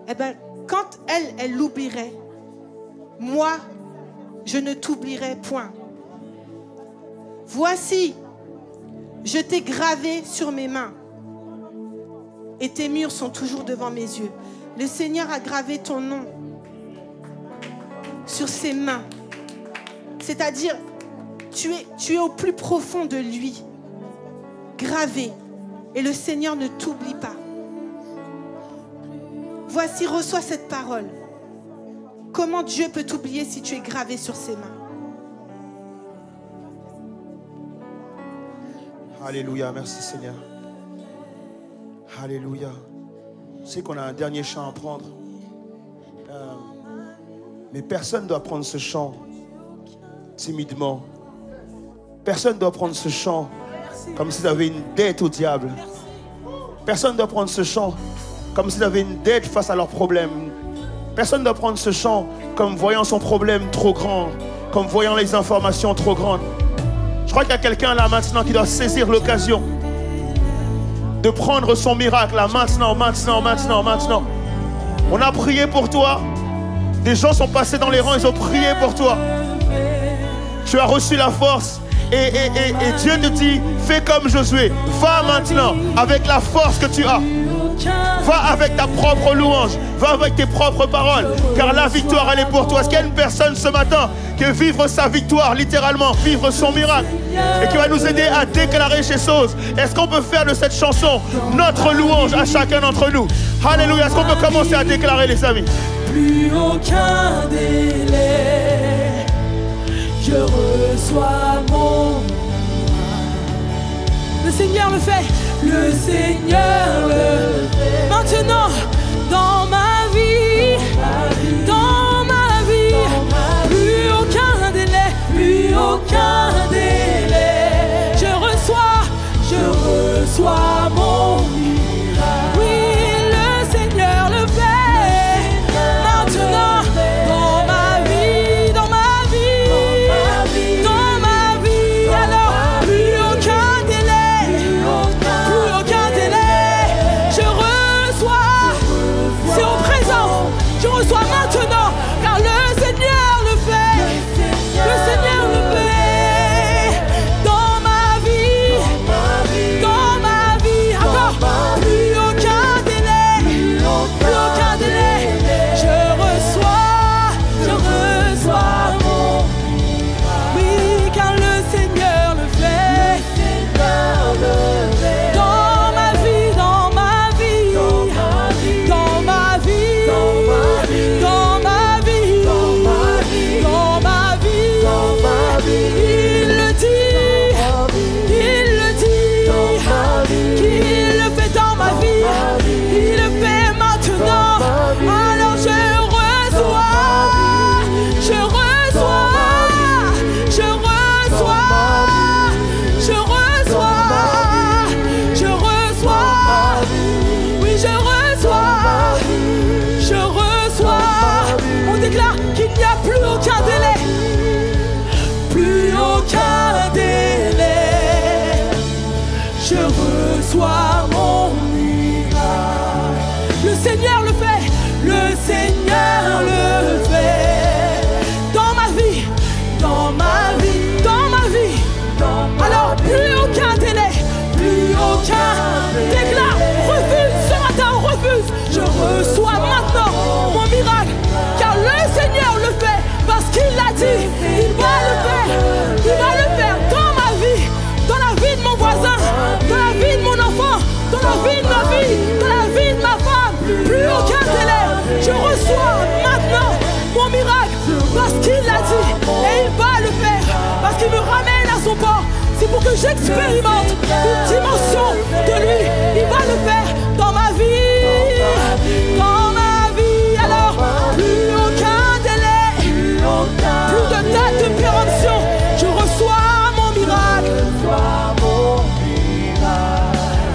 Eh bien, quand elle l'oublierait, moi, je ne t'oublierai point. Voici, je t'ai gravé sur mes mains et tes murs sont toujours devant mes yeux. Le Seigneur a gravé ton nom sur ses mains. C'est-à-dire, tu es au plus profond de lui, gravé. Et le Seigneur ne t'oublie pas. Voici, reçois cette parole. Comment Dieu peut t'oublier si tu es gravé sur ses mains? Alléluia, merci Seigneur. Alléluia. Je sais qu'on a un dernier chant à prendre. Mais personne ne doit prendre ce chant timidement. Personne ne doit prendre ce chant comme s'il avait une dette au diable. Personne ne doit prendre ce chant comme s'il avait une dette face à leurs problèmes. Personne ne doit prendre ce chant comme voyant son problème trop grand, comme voyant les informations trop grandes. Je crois qu'il y a quelqu'un là maintenant qui doit saisir l'occasion de prendre son miracle là maintenant. On a prié pour toi. Des gens sont passés dans les rangs, ils ont prié pour toi. Tu as reçu la force. Et Dieu te dit, fais comme Josué. Va maintenant avec la force que tu as. Va avec ta propre louange. Va avec tes propres paroles. Car la victoire, elle est pour toi. Est-ce qu'il y a une personne ce matin qui veut vivre sa victoire, littéralement, vivre son miracle, et qui va nous aider à déclarer ces choses? Est-ce qu'on peut faire de cette chanson notre louange à chacun d'entre nous? Alléluia. Est-ce qu'on peut commencer à déclarer, les amis? Plus aucun délai, je reçois mon miracle. Le Seigneur le fait. Le Seigneur le fait. Maintenant, dans ma vie, plus aucun délai, je reçois mon miracle. Oui, le Seigneur le fait. Maintenant, dans ma vie, alors plus aucun délai, je reçois. C'est au présent, je reçois maintenant, car le Seigneur le fait. Le Seigneur le fait dans ma vie, encore plus aucun délai, je reçois mon miracle. Oui, car le Seigneur le fait dans ma vie, il le dit, qu'il le fait dans ma vie, il le fait maintenant. Alors je reçois. On déclare qu'il n'y a plus aucun délai. Plus aucun délai, je reçois mon miracle. Le Seigneur le fait, dans ma vie. Alors plus aucun délai, déclare, refuse ce matin, refuse. Je reçois maintenant mon miracle, car le Seigneur le fait, parce qu'il l'a dit, il va le faire dans ma vie, dans la vie de mon voisin, dans la vie de mon enfant, dans la vie de ma vie, dans la vie de ma femme. que j'expérimente une dimension de lui, il va le faire dans ma vie. Dans ma vie, alors plus aucun délai, plus de date de péremption. Je reçois mon miracle.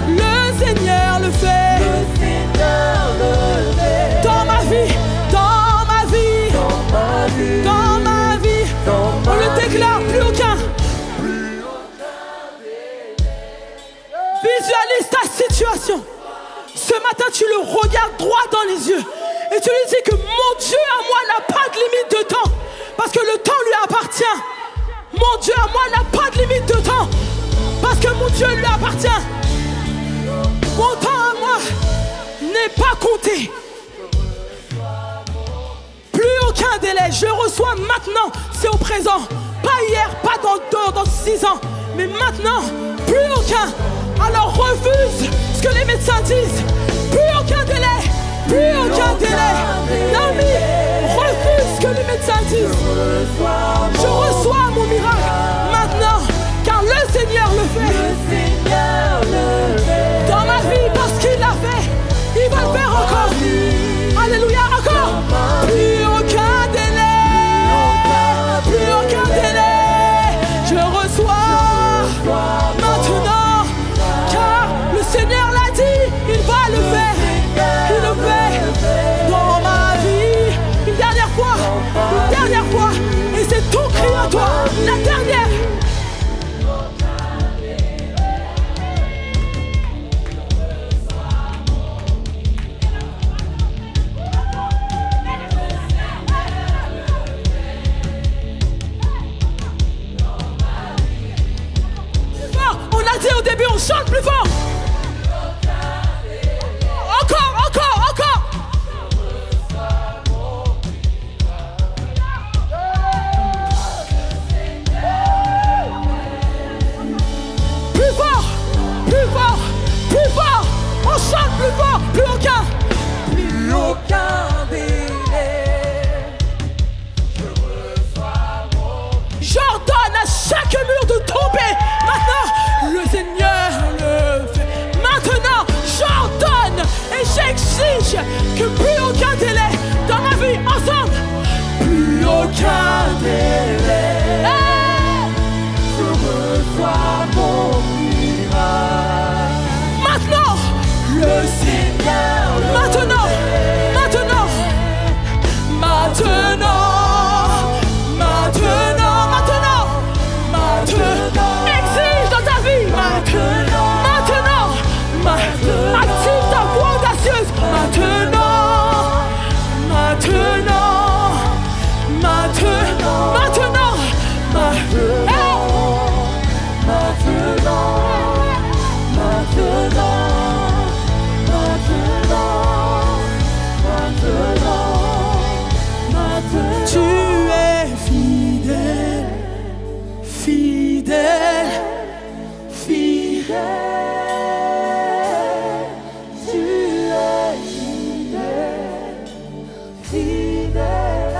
Le Seigneur le fait. Dans ma vie, dans ma vie, dans ma vie, on le déclare, plus aucun. Visualise ta situation. Ce matin, tu le regardes droit dans les yeux et tu lui dis que mon Dieu à moi n'a pas de limite de temps parce que le temps lui appartient. Mon Dieu à moi n'a pas de limite de temps parce que mon Dieu lui appartient. Mon temps à moi n'est pas compté. Plus aucun délai. Je reçois maintenant. C'est au présent. Pas hier, pas dans 6 ans. Mais maintenant, plus aucun. Alors refuse ce que les médecins disent. Plus aucun délai. Plus aucun délai. Naomi, refuse ce que les médecins disent. Je reçois mon miracle maintenant. Car le Seigneur le fait. Dans ma vie, parce qu'il l'a fait. Il va le faire encore. Alléluia, encore. Plus aucun délai. Plus aucun délai. Je reçois maintenant. Car le Seigneur l'a dit. Il va le faire. Il le fait dans ma vie. Une dernière fois. Une dernière fois. Et c'est ton cri à toi. La dernière. Au début, on chante plus fort. Encore, encore, encore. Plus fort, plus fort, plus fort. On chante plus fort, plus aucun. Plus aucun délai. J'ordonne à chaque mur de tomber. Maintenant, le Seigneur le fait. Maintenant, j'ordonne et j'exige que plus aucun délai dans ma vie, ensemble. Plus aucun délai. Je reçois mon miracle. Maintenant, le Seigneur le maintenant, fait. Maintenant, maintenant, maintenant, maintenant, maintenant. Exige dans ta vie. Maintenant, maintenant, active ta voix audacieuse. Maintenant, maintenant, maintenant, maintenant, tu es fidèle, fidèle, fidèle. Tu es fidèle, fidèle à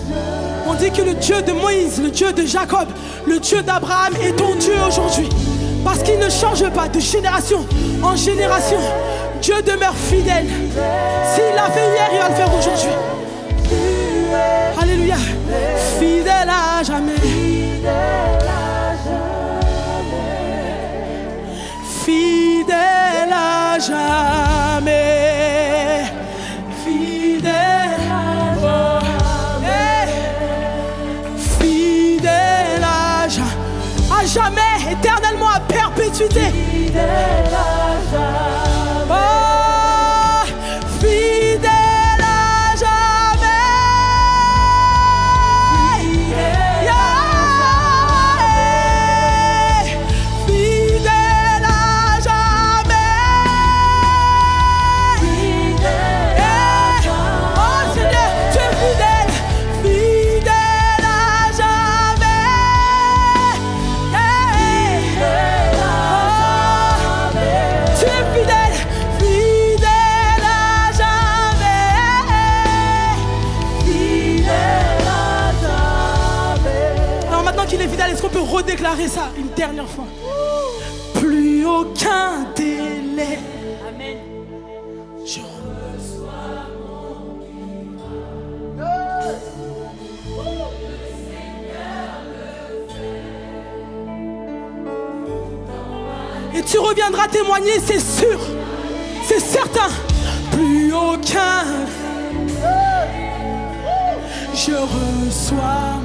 jamais. On dit que le Dieu de Moïse, le Dieu de Jacob, le Dieu d'Abraham est ton Dieu aujourd'hui. Parce qu'il ne change pas de génération en génération. Dieu demeure fidèle. S'il l'a fait hier, il va le faire aujourd'hui. Alléluia. Fidèle à jamais. Fidèle à jamais. Fidèle à jamais. Fidèle à jamais, éternellement, à perpétuité. Fidèle à jamais. Oh, fidèle à jamais. Fidèle à jamais. Oh Seigneur, tu es fidèle. Fidèle à jamais. Tu es fidèle, fidèle à jamais. Fidèle à jamais. Alors maintenant qu'il est fidèle, est-ce qu'on peut redéclarer ça une dernière fois? aucun délai. Amen. Je reçois mon miracle. Le Seigneur le fait. Et tu reviendras témoigner, c'est sûr, c'est certain. Plus aucun. Je reçois.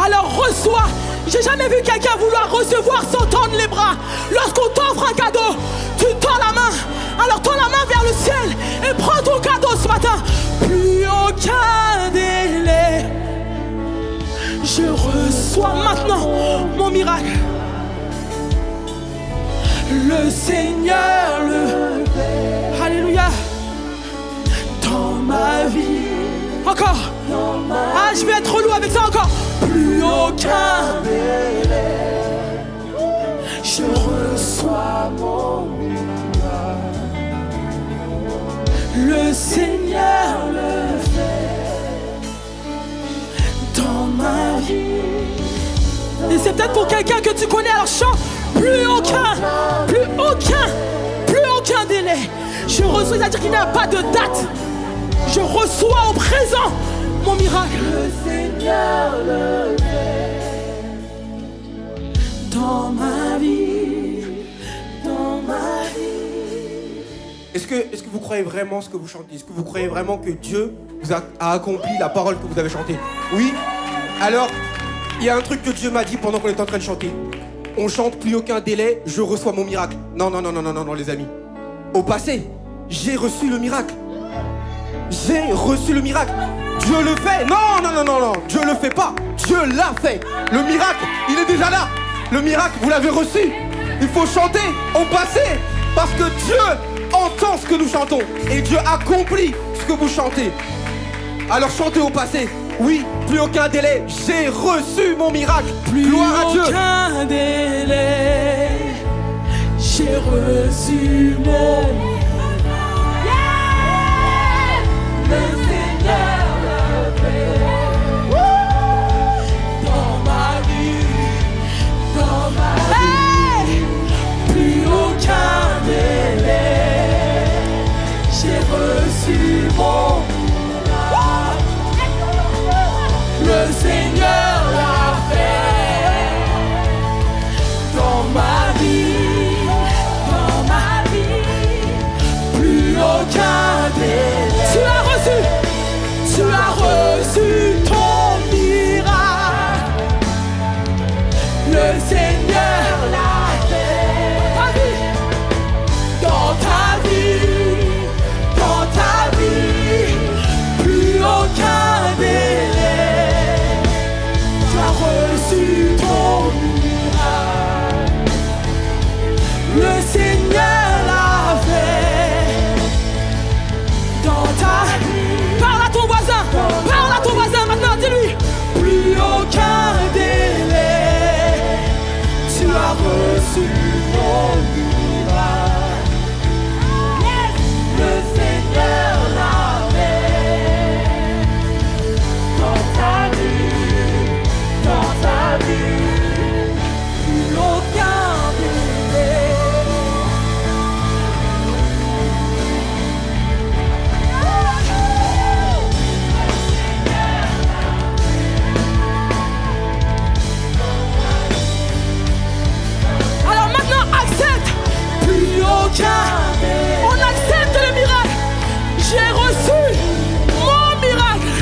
Alors reçois. J'ai jamais vu quelqu'un vouloir recevoir sans tendre les bras. Lorsqu'on t'offre un cadeau, tu tends la main. Alors tends la main vers le ciel et prends ton cadeau ce matin. Plus aucun délai. Je reçois maintenant mon miracle. Le Seigneur le fait. Alléluia. Dans ma vie. Encore. Ah, je vais être relou avec ça encore. Plus aucun délai. Je reçois mon miracle. Le Seigneur le fait. Dans ma vie. Et c'est peut-être pour quelqu'un que tu connais, alors chante. Plus aucun délai. Je reçois, c'est-à-dire qu'il n'y a pas de date. Je reçois au présent mon miracle. Le Seigneur le fait. Dans ma vie, dans ma vie. Est-ce que vous croyez vraiment ce que vous chantez? Est-ce que vous croyez vraiment que Dieu vous a accompli la parole que vous avez chantée? Oui? Alors, il y a un truc que Dieu m'a dit pendant qu'on était en train de chanter. On chante plus aucun délai, je reçois mon miracle. Non, les amis. Au passé, j'ai reçu le miracle. J'ai reçu le miracle. Dieu le fait. Non. Dieu le fait pas. Dieu l'a fait. Le miracle, il est déjà là. Le miracle, vous l'avez reçu. Il faut chanter au passé. Parce que Dieu entend ce que nous chantons. Et Dieu accomplit ce que vous chantez. Alors chantez au passé. Oui, plus aucun délai. J'ai reçu mon miracle. Gloire à Dieu. Plus aucun délai. J'ai reçu mon miracle. Le Seigneur le fait. Dans ma vie, plus aucun délai. J'ai reçu mon miracle. Le Seigneur l'a fait. Dans ma vie, plus aucun délai. Tu as reçu ton miracle. Le Seigneur l'a fait. Dans ta vie, plus aucun délai. Tu as reçu ton miracle. Le Seigneur l'a fait. Dans ta vie. Parle à ton voisin maintenant, dis-lui. Plus aucun délai. Tu as reçu ton miracle. Le Seigneur l'a fait. Dans ta vie, plus aucun délai. On accepte le miracle. J'ai reçu mon miracle.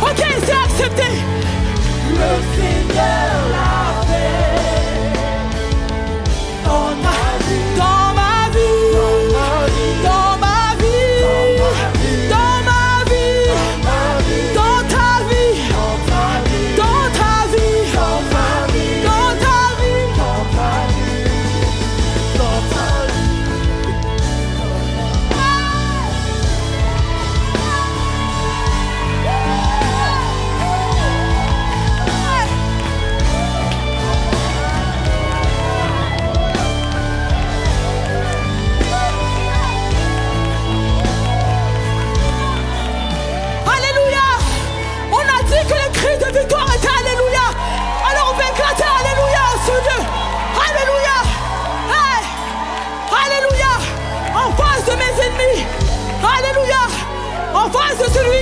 Ok, c'est accepté. Le Seigneur l'a fait. Dans ma vie, dans ma vie, dans ma vie, dans ma vie, dans ta vie, dans ta vie, dans ta vie, dans ta vie, dans ta vie, dans ta vie.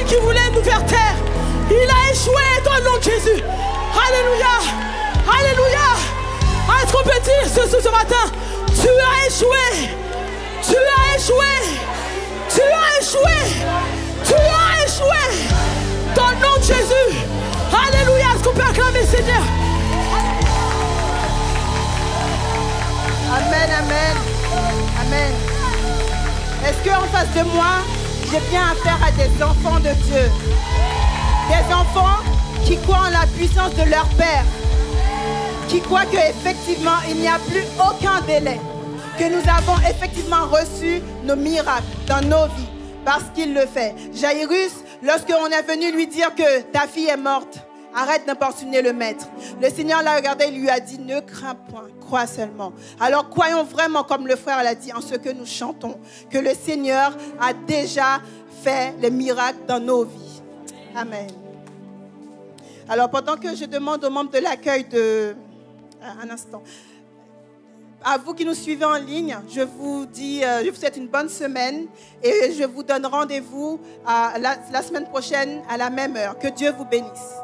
qui voulait nous faire taire, il a échoué dans le nom de Jésus. Alléluia. Alléluia. Est-ce qu'on peut dire ce matin, tu as échoué. Tu as échoué. Tu as échoué. Tu as échoué. Dans le nom de Jésus. Alléluia. Est-ce qu'on peut acclamer le Seigneur? Amen, amen. Amen. Est-ce qu'en face de moi, j'ai bien affaire à des enfants de Dieu? Des enfants qui croient en la puissance de leur Père, qui croient qu'effectivement, il n'y a plus aucun délai, que nous avons effectivement reçu nos miracles dans nos vies, parce qu'il le fait. Jairus, lorsqu'on est venu lui dire que ta fille est morte, arrête d'importuner le maître. Le Seigneur l'a regardé et lui a dit, ne crains point, crois seulement. Alors croyons vraiment, comme le frère l'a dit, en ce que nous chantons, que le Seigneur a déjà fait les miracles dans nos vies. Amen. Alors pendant que je demande aux membres de l'accueil un instant. À vous qui nous suivez en ligne, je vous souhaite une bonne semaine et je vous donne rendez-vous la semaine prochaine à la même heure. Que Dieu vous bénisse.